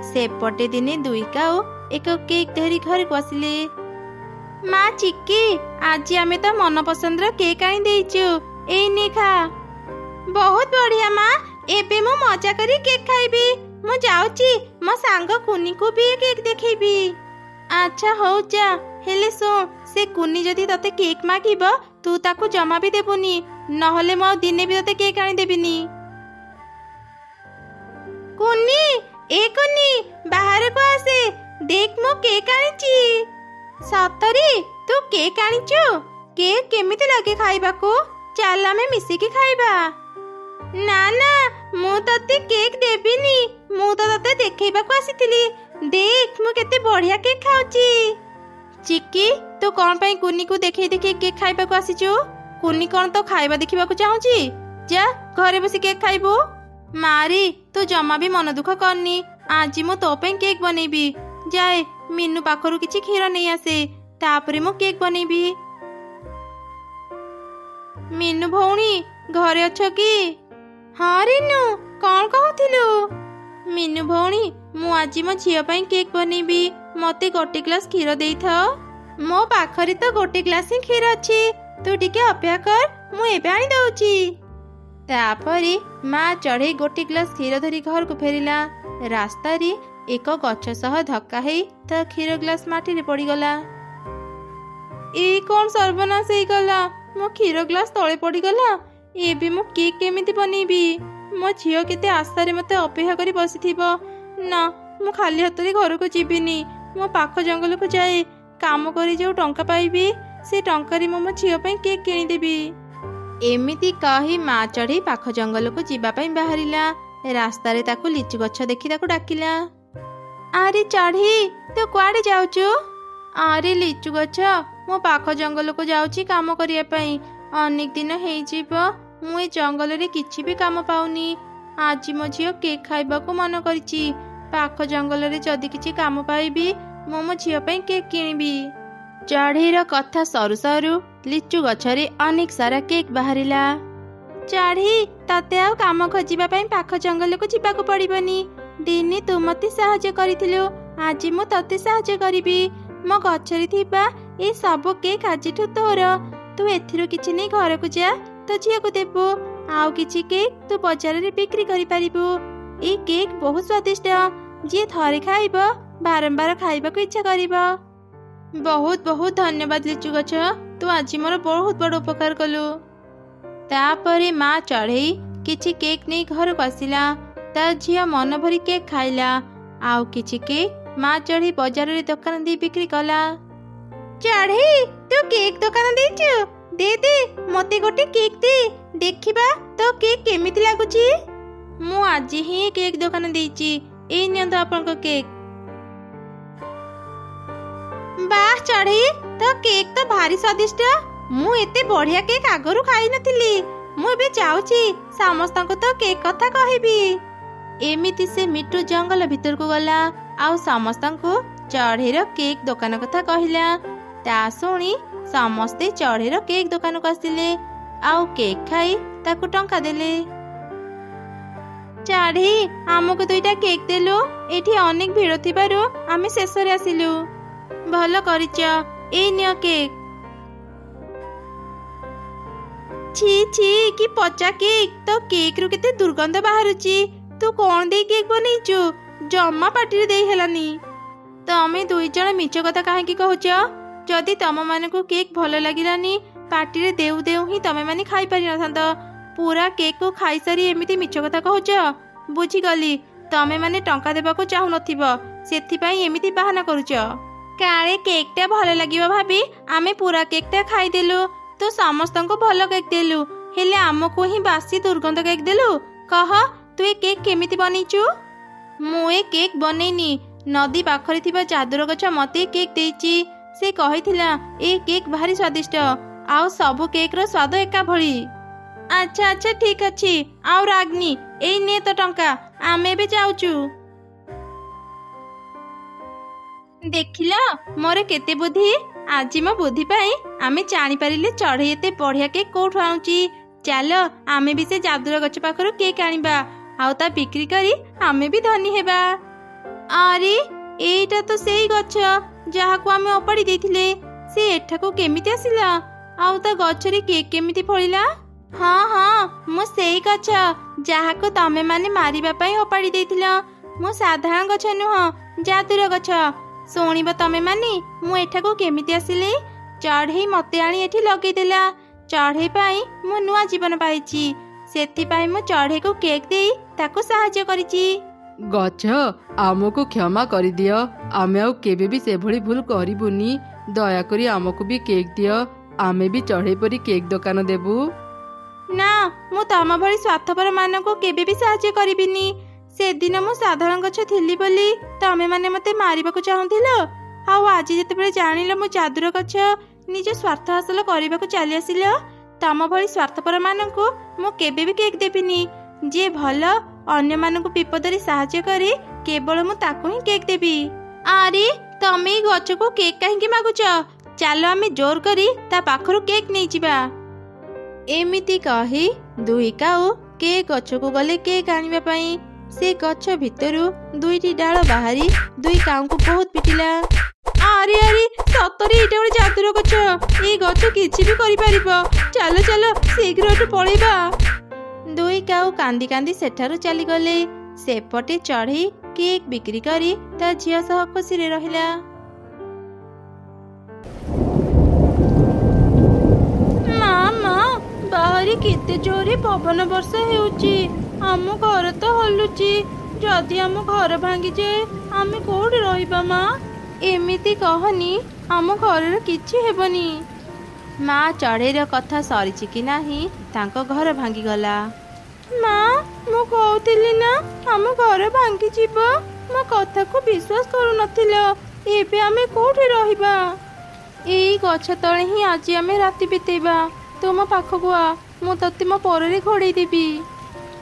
ସେପଟେ ଦିନେ ଦୁଇ କାଉ ଏକ କେକ୍ ଧରି ଘରକୁ ଆସିଲେ। ମା ଚିକି, ଆଜି ଆମେ ତ ମନ ପସନ୍ଦର କେକ୍ ଆଣି ଦେଇଛୁ, ଏଇ ନେ ଖା। ବହୁତ ବଢିଆ ମା, ଏବେ ମୁଁ ମଜା କରି କେକ୍ ଖାଇବି। ମୁଁ ଯାଉଛି, ମୋ ସାଙ୍ଗ କୁନିକୁ ବି କେକ୍ ଦେଖେଇବି। ଆଚ୍ଛା ହଉ ଯା, ହେଲେ ଶୁଣ, ସେ କୁନି ଯଦି ତତେ କେକ୍ ମାଗିବ, ତୁ ତାକୁ ଜମା ବି ଦେବୁନି, ନହେଲେ ମୁଁ ଆଉ ଦିନେ ବି ତତେ କେକ୍ ଆଣିଦେବିନି। କୁନି, ଏ କୁନି, ବାହାରକୁ ଆସେ। देख मो केक आनिची। सतरी तू केक आनिचु? केक केमिति लागे खाइबाकू? चाल आमे मिसिकी खाइबा। ना ना मु तते केक देबिनी, मु तो तते देखैबाकू आसीथिली। देख मु केते बढ़िया केक खाउची। चिक्की तू कौन पाई कुनी को देखै देखै केक खाइबाकू आसीचु? कुनी कौन तो खाइबा देखिबाकू चाहूची? जा घरे बसी केक खाइबो। मारी तू जमा भी मन दुख करनी, आज मु तो पे केक बनेबी। जाए मीनू पाखरु किछि क्षीर नहीं आसे, तापरे मु केक बनेबी। मीनू भौणी घरे अच्छ कि? हाँ रिनू कौन कहथिलु? मीनू भौणी मु आज मो झियो पई केक बनेबी, मते गोटे ग्लास क्षीर देई थाओ। मो पाखरे तो गोटे ग्लास ही क्षीर अछि, तू टिके अपेक्षा कर, मु एबे आनी दउची। तापरे माँ चढ़े गोटे ग्लास क्षीर धरी घर को फेरिला। रास्ता रे एक गछ सह धक्का हेई ता क्षीर ग्लास माटी रे पड़ीगला। ए कौन सर्वनाश हेई गला, मो क्षीर ग्लास तले पड़ीगला। एबे मो केक केमिति बनेबी? मो झियो केते आशा रे मते अपेक्षा करी बसिथिबो। ना मु खाली हाथ रे घर को जीबिनी, मो पाख जंगल को जाए काम करी जो टंका पाइबी से टंका रे मो झियो पई केक किनी देबी। एमिति कही माँ चढ़ी पाख जंगल को जीवा पई बाहरिला। रास्ता रे ताकू लिचु गछ देखि ताकू डाकिला। आरे चढ़ी तू कुआडे जाउचु? आरे लिचु गछ मो पाख जंगल को जाउची काम करिया पई। अनेक दिन हेई जीवो मु ए जंगल रे किछि भी काम पाउनी। आज मो झियो केक खाइबा को मन करिछि। पाख जंगल रे जदि किछि काम पाइबी मो झियो पई केक किनिबी। चढ़ीर कथा सरू सरू लिचु गछरे अनेक सारा केक बाहरिला। चढ़ी तते आउ काम खोजिबा पई पाख जंगल को जिबाको पड़िबनी। दिने तू मते सहाय्य करिथिलु, आज मु तते सहाय्य करिबी। मो गछरे थिबा ए सब केक आजिठु तोर। तू एथिरो किछि नै घर को जा, तो झियो को देबो। आउ किछि केक तू बाजार रे बिक्री करि परिबो। ए केक बहुत स्वादिष्ट, जे थरे खाइबो बारंबार खाइबा को इच्छा करिबो। बहुत बहुत धन्यवाद लिचु गछ, तू आज मोर बहुत बड़ उपकार कलु। तापरे माँ चढ़ई किछि केक नहीं घर को आसिला। ता झियो मन भरी केक खाइला। आउ किछि केक माँ चढ़ई बाजार रे दुकान दे बिक्री कला। चढ़ई तू केक दुकान देचु? दे दे मते गोटे केक दे, देखिबा तो केक केमिति लागुची। मु आज ही केक दुकान देची, ए नियंतो आपनको केक। वाह चढ़ी तो केक तो भारी स्वादिष्ट। मु एते बढ़िया केक आगरू खाई नथिली। मु एबे जाउची समस्तनको तो केक कथा कहबी। एमिति से मिट्टू जंगल भीतर को गला आउ समस्तनको चढ़ीर केक दुकान कथा कहला। ता सुनी समस्ते चढ़ीर केक दुकान को आसिले आउ केक खाई ताकू टंका देले। चढ़ी आमको दुईटा केक देलु, एठी अनेक भीड़ थिबारु आमे शेषरे आसिलु। भल करिच, ए नियो केक। छी छी कि पचा केक, तो केक रु केते दुर्गंध बाहरुची। तू कौन दे केक बनैचु? जम्मा पार्टी रे देई हेलानी। तमे दुई जण मिछ कथा काहे की कहउच? जदि तम माने को केक भल लागिलानी पार्टी रे देउ देउ ही तमे माने खाई पारि नथांत। पूरा केक को खाई सारी एमिति मिछ कथा कहउच? बुझी गली तमे माने टंका देबाको चाहू नथिबो, सेथि पई एमिति बहाना करूच। काळे केकटा भल लागिबो भाबी आमे पूरा केकटा खाई देलु। तो समस्तनको भल केक देलु, हेले आमको ही बासी दुर्गंध केक देलु। कह तू ए केक केमिति बनैचु? मु ए केक बनैनी, नदी पाखरे थिबा जादुर गछ मते केक देइची। से कहिथिला ए केक भारी स्वादिष्ट, आउ सबु केक रो स्वाद एका भली। अच्छा अच्छा ठीक अछि, आउ रागनी एई ने तो टंका, आमे बे जाउचु। देखिला मोर केते बुद्धि। आज मो बुद्धि पाई आमे जानी पारिले चढ़ई एते बढ़िया केक कोठु आउची। चलो आमे भी से जादुर गछ पाखरु केक आनिबा, आउ ता बिक्री करी आमे भी धनी हेबा। अरे एटा तो सेई गछ जहाको आमे ओपाड़ी देथिले, से एठाको केमिति आसिला? आउ ता गछरे केक केमिति फळिला? हाँ हाँ मु सेई गछ जहाको तमे माने मारिबा पई ओपाड़ी देथिला। मु साधारण गछ नुह, जादुर गछ। शुणिब तमे माने मु एठाको केमिति आसिले? चढ़ई मते आनी एठी लगेई देला। चढ़ई पाई मु नुआ जीवन पाइची, सेथि पाई मु चढ़ई को केक देई ताको सहाय्य करिची। ଗଛ ଆମକୁ କ୍ଷମା କରିଦିଅ, ଆମେ ଆଉ କେବେ ବି ସେଭଳି ଭୁଲ କରିବୁନି। ଦୟାକରି ଆମକୁ ବି କେକ୍ ଦିଅ, ଆମେ ବି ଚଢ଼େଇ ପରି କେକ୍ ଦୋକାନ ଦେବୁ। ନା, ମୁଁ ତମ ଭଳି ସ୍ୱାର୍ଥପର ମାନଙ୍କୁ କେବେ ବି ସାହାଯ୍ୟ କରିବିନି। ସେଦିନ ମୁଁ ସାଧାରଣ ଗଛ ଥିଲି ବୋଲି ତମେମାନେ ମତେ ମାରିବାକୁ ଚାହୁଁଥିଲ, ଆଉ ଆଜି ଯେତେବେଳେ ଜାଣିଲ ମୁଁ ଯାଦୁର ଗଛ, ନିଜ ସ୍ୱାର୍ଥ ହାସଲ କରିବାକୁ ଚାଲି ଆସିଲ। ତମ ଭଳି ସ୍ୱାର୍ଥପର ମାନଙ୍କୁ ମୁଁ କେବେ ବି କେକ୍ ଦେବିନି। ଯିଏ ଭଲ, ଅନ୍ୟମାନଙ୍କୁ ବିପଦରେ ସାହାଯ୍ୟ କରେ, କେବଳ ମୁଁ ତାକୁ ହିଁ କେକ୍ ଦେବି। ଆରେ ତମେ ଏଇ ଗଛକୁ କେକ୍ କାହିଁକି ମାଗୁଛ? ଚାଲ ଆମେ ଜୋର କରି ତା ପାଖରୁ କେକ୍ ନେଇଯିବା। ଏମିତି କହି ଦୁଇ କାଉ କେକ୍ ଗଛକୁ ଗଲେ କେକ୍ ଆଣିବା ପାଇଁ। ସେ ଗଛ ଭିତରୁ ଦୁଇଟି ଡାଳ ବାହାରି ଦୁଇ କାଉଙ୍କୁ ବହୁତ ପିଟିଲା। ଆରେ ଆରେ, ସତରେ ଏଇଟା ଗୋଟେ ଯାଦୁର ଗଛ। ଏଇ ଗଛ କିଛି ବି କରିପାରିବ। ଚାଲ ଚାଲ ଶୀଘ୍ର ଏଠୁ ପଳେଇବା। ଦୁଇ କାଉ କାନ୍ଦି କାନ୍ଦି ସେଠାରୁ ଚାଲିଗଲେ। ସେପଟେ ଚଢ଼େଇ କେକ୍ ବିକ୍ରି କରି ତା ଝିଅ ସହ ଖୁସିରେ ରହିଲା। ମା, ବାହାରେ କେତେ ଜୋରେ ପବନ ବର୍ଷା ହେଉଛି। ଆମ ଘର ତ ହଲୁଛି। ଯଦି ଆମ ଘର ଭାଙ୍ଗିଯାଏ ଆମେ କୋଉଠି ରହିବା? ମା, ଏମିତି କହନି, ଆମ ଘରର କିଛି ହେବନି। ମା ଚଢ଼େଇର କଥା ସରିଛି କି ନାହିଁ, ତାଙ୍କ ଘର ଭାଙ୍ଗିଗଲା। ମା, ମୁଁ କହୁଥିଲି ନା ଆମ ଘର ଭାଙ୍ଗିଯିବ। ମୋ କଥାକୁ ବିଶ୍ୱାସ କରୁନଥିଲ। ଏବେ ଆମେ କୋଉଠି ରହିବା? ଏଇ ଗଛ ତଳେ ହିଁ ଆଜି ଆମେ ରାତି ବିତେଇବା। ତୁମ ପାଖକୁ ଆ, ମୁଁ ତତେ ମୋ ପରରେ ଘୋଡ଼େଇ ଦେବି।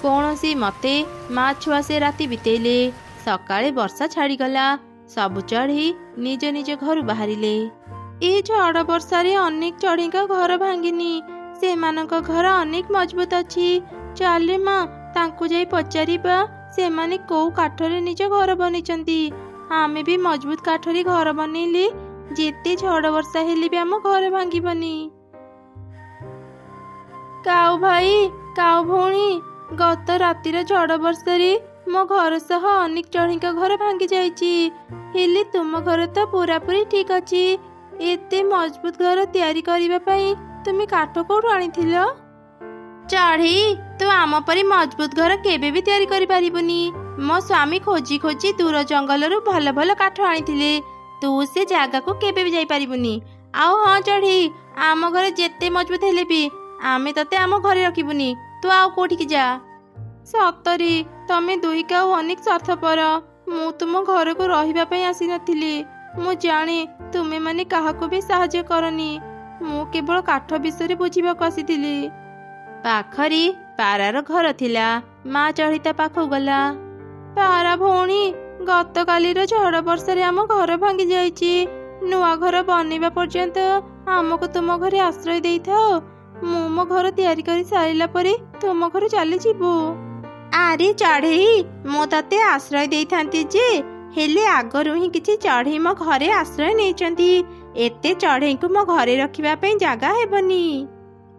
କୌଣସି ମତେ ମା ଛୁଆ ସେ ରାତି ବିତେଇଲେ। ସକାଳେ ବର୍ଷା ଛାଡ଼ିଗଲା। ସବୁ ଚଢ଼େଇ ନିଜ ନିଜ ଘରୁ ବାହାରିଲେ। ଏ ଝଡ଼ ବର୍ଷାରେ ଅନେକ ଚଢ଼େଇଙ୍କ ଘର ଭାଙ୍ଗିନି। ସେମାନଙ୍କ ଘର ଅନେକ ମଜବୁତ ଅଛି। ଚାଲେ ମା, ତାଙ୍କୁ ଯାଇ ପଚାରିବା ସେମାନେ କୋଉ କାଠରେ ନିଜ ଘର ବନେଇଛନ୍ତି। ଆମେ ବି ମଜବୁତ କାଠରେ ଘର ବନେଇଲେ ଯେତେ ଝଡ଼ ବର୍ଷା ହେଲେ ବି ଆମ ଘର ଭାଙ୍ଗିବନି। କାଉ ଭାଇ, କାଉ ଭଉଣୀ, ଗତ ରାତିର ଝଡ଼ ବର୍ଷାରେ ମୋ ଘର ସହ ଅନେକ ଚଢ଼େଇଙ୍କ ଘର ଭାଙ୍ଗି ଯାଇଛି। ହେଲେ ତୁମ ଘର ତ ପୁରାପୁରି ଠିକ ଅଛି। ଏତେ ମଜବୁତ ଘର ତିଆରି କରିବା ପାଇଁ ତୁମେ କାଠ କୋଉଠୁ ଆଣିଥିଲ? ଚଢ଼େଇ, ତୁ ଆମ ପରି ମଜବୁତ ଘର କେବେ ବି ତିଆରି କରିପାରିବୁନି। ମୋ ସ୍ୱାମୀ ଖୋଜି ଖୋଜି ଦୂର ଜଙ୍ଗଲରୁ ଭଲ ଭଲ କାଠ ଆଣିଥିଲେ। ତୁ ସେ ଜାଗାକୁ କେବେ ବି ଯାଇପାରିବୁନି। ଆଉ ହଁ ଚଢ଼େଇ, ଆମ ଘର ଯେତେ ମଜବୁତ ହେଲେ ବି ଆମେ ତତେ ଆମ ଘରେ ରଖିବୁନି। ତୁ ଆଉ କୋଉଠିକି ଯା। ସତରେ ତମେ ଦୁଇ କାଉ ଅନେକ ସ୍ୱାର୍ଥପର। ମୁଁ ତୁମ ଘରକୁ ରହିବା ପାଇଁ ଆସିନଥିଲି। ମୁଁ ଜାଣେ ତୁମେମାନେ କାହାକୁ ବି ସାହାଯ୍ୟ କରନି। ମୁଁ କେବଳ କାଠ ବିଷୟରେ ବୁଝିବାକୁ ଆସିଥିଲି। ପାଖରେ ପାରାର ଘର ଥିଲା। ମା ଚଢ଼େଇ ତା ପାଖକୁ ଗଲା। ପାରା ଭଉଣୀ, ଗତକାଲିର ଝଡ଼ ବର୍ଷାରେ ଆମ ଘର ଭାଙ୍ଗି ଯାଇଛି। ନୂଆ ଘର ବନେଇବା ପର୍ଯ୍ୟନ୍ତ ଆମକୁ ତୁମ ଘରେ ଆଶ୍ରୟ ଦେଇଥାଅ। ମୁଁ ମୋ ଘର ତିଆରି କରି ସାରିଲା ପରେ ତୁମ ଘର ଚାଲିଯିବୁ। ଆରେ ଚଢ଼େଇ, ମୁଁ ତତେ ଆଶ୍ରୟ ଦେଇଥାନ୍ତି ଯେ, ହେଲେ ଆଗରୁ ହିଁ କିଛି ଚଢ଼େଇ ମୋ ଘରେ ଆଶ୍ରୟ ନେଇଛନ୍ତି। ଏତେ ଚଢ଼େଇଙ୍କୁ ମୋ ଘରେ ରଖିବା ପାଇଁ ଜାଗା ହେବନି।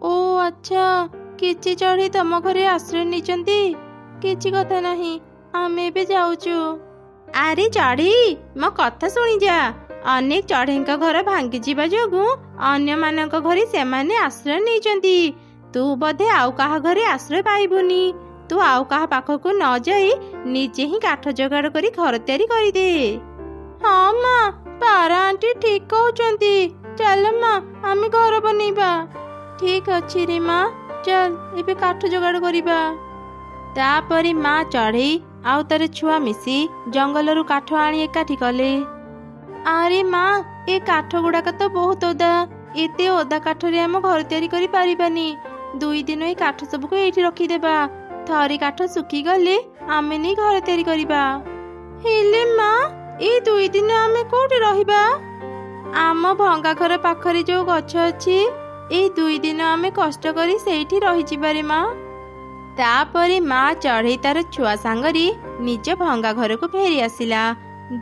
ଓ ଆଚ୍ଛା, କିଛି ଚଢ଼େଇ ତମ ଘରେ ଆଶ୍ରୟ ନେଇଛନ୍ତି। କିଛି କଥା ନାହିଁ, ଆମେ ଏବେ ଯାଉଛୁ। ଆରେ ଚଢ଼େଇ, ମୋ କଥା ଶୁଣିଯା। ଅନେକ ଚଢ଼େଇଙ୍କ ଘର ଭାଙ୍ଗିଯିବା ଯୋଗୁଁ ଅନ୍ୟମାନଙ୍କ ଘରେ ସେମାନେ ଆଶ୍ରୟ ନେଇଛନ୍ତି। ତୁ ବୋଧେ ଆଉ କାହା ଘରେ ଆଶ୍ରୟ ପାଇବୁନି। ତୁ ଆଉ କାହା ପାଖକୁ ନ ଯାଇ ନିଜେ ହିଁ କାଠ ଯୋଗାଡ଼ କରି ଘର ତିଆରି କରିଦେ। ହଁ ମା, ପାରା ଆଣ୍ଟି ଠିକ କହୁଛନ୍ତି। ଚାଲ ମା, ଆମେ ଘର ବନେଇବା। ଠିକ ଅଛି ରେ ମା, ଚାଲ ଏବେ କାଠ ଯୋଗାଡ଼ କରିବା। ତାପରେ ମା ଚଢ଼େଇ ଆଉ ତାର ଛୁଆ ମିଶି ଜଙ୍ଗଲରୁ କାଠ ଆଣି ଏକାଠି କଲେ। ଆରେ ମା, ଏ କାଠ ଗୁଡ଼ାକ ତ ବହୁତ ଓଦା। ଏତେ ଓଦା କାଠରେ ଆମ ଘର ତିଆରି କରିପାରିବାନି। 2 ଦିନ ଏଇ କାଠ ସବୁକୁ ଏଇଠି ରଖିଦେବା। ଥରେ କାଠ ଶୁଖିଗଲେ ଆମେ ନେଇ ଘର ତିଆରି କରିବା। ହେଲେ ମା, ଏଇ 2 ଦିନ ଆମେ କୋଉଠି ରହିବା? ଆମ ଭଙ୍ଗା ଘର ପାଖରେ ଯୋଉ ଗଛ ଅଛି, ଏଇ 2 ଦିନ ଆମେ କଷ୍ଟ କରି ସେଇଠି ରହିଯିବାରେ ମା। ତାପରେ ମା ଚଢ଼େଇ ତାର ଛୁଆ ସାଙ୍ଗରେ ନିଜ ଭଙ୍ଗା ଘରକୁ ଫେରି ଆସିଲା।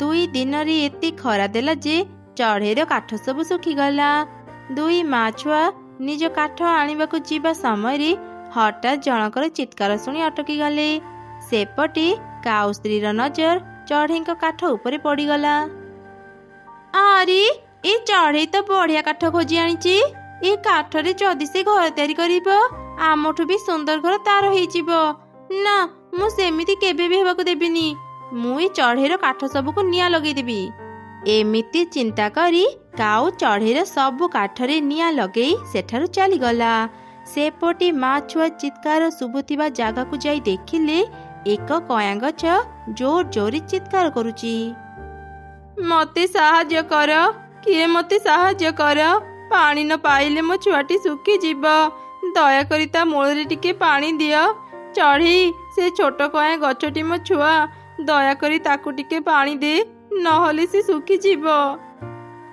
2 ଦିନରେ ଏତେ ଖରା ଦେଲା ଯେ ଚଢ଼େଇର କାଠ ସବୁ ଶୁଖିଗଲା। 2 ମା ଛୁଆ ନିଜ କାଠ ଆଣିବାକୁ ଯିବା ସମୟରେ ହଠାତ୍ ଜଣଙ୍କର ଚିତ୍କାର ଶୁଣି ଅଟକି ଗଲେ। ସେପଟେ କାଉ ସ୍ତ୍ରୀର ନଜର ଚଢ଼େଇଙ୍କ କାଠ ଉପରେ ପଡ଼ିଗଲା। ଆରେ, ଏ ଚଢ଼େଇ ତ ବଢ଼ିଆ କାଠ ଖୋଜି ଆଣିଛି। ଏ କାଠରେ ଯଦି ସେ ଘର ତିଆରି କରିବ, ଆମଠୁ ବି ସୁନ୍ଦର ଘର ତାର ହେଇଯିବ। ନା, ମୁଁ ସେମିତି କେବେ ବି ହେବାକୁ ଦେବିନି। ମୁଇଁ ଚଢ଼େଇର କାଠ ସବୁକୁ ନିଆଁ ଲଗେଇଦେବି। ଏମିତି ଚିନ୍ତା କରି କାଉ ଚଢ଼େଇର ସବୁ କାଠରେ ନିଆଁ ଲଗେଇ ସେଠାରୁ ଚାଲିଗଲା। ସେପଟେ ମା ଛୁଆ ଚିତ୍କାର ଶୁଭୁଥିବା ଜାଗାକୁ ଯାଇ ଦେଖିଲେ ଏକ କଇଁଆ ଗଛ ଜୋର ଜୋରେ ଚିତ୍କାର କରୁଛି। ମତେ ସାହାଯ୍ୟ କର, କିଏ ମତେ ସାହାଯ୍ୟ କର, ପାଣି ନ ପାଇଲେ ମୋ ଛୁଆଟି ଶୁଖିଯିବ, ଦୟାକରି ତା ମୂଳରେ ଟିକେ ପାଣି ଦିଅ। ଚଢ଼େଇ, ସେ ଛୋଟ କଇଁଆ ଗଛଟି ମୋ ଛୁଆ, ଦୟାକରି ତାକୁ ଟିକେ ପାଣି ଦେ, ନହେଲେ ସେ ଶୁଖିଯିବ।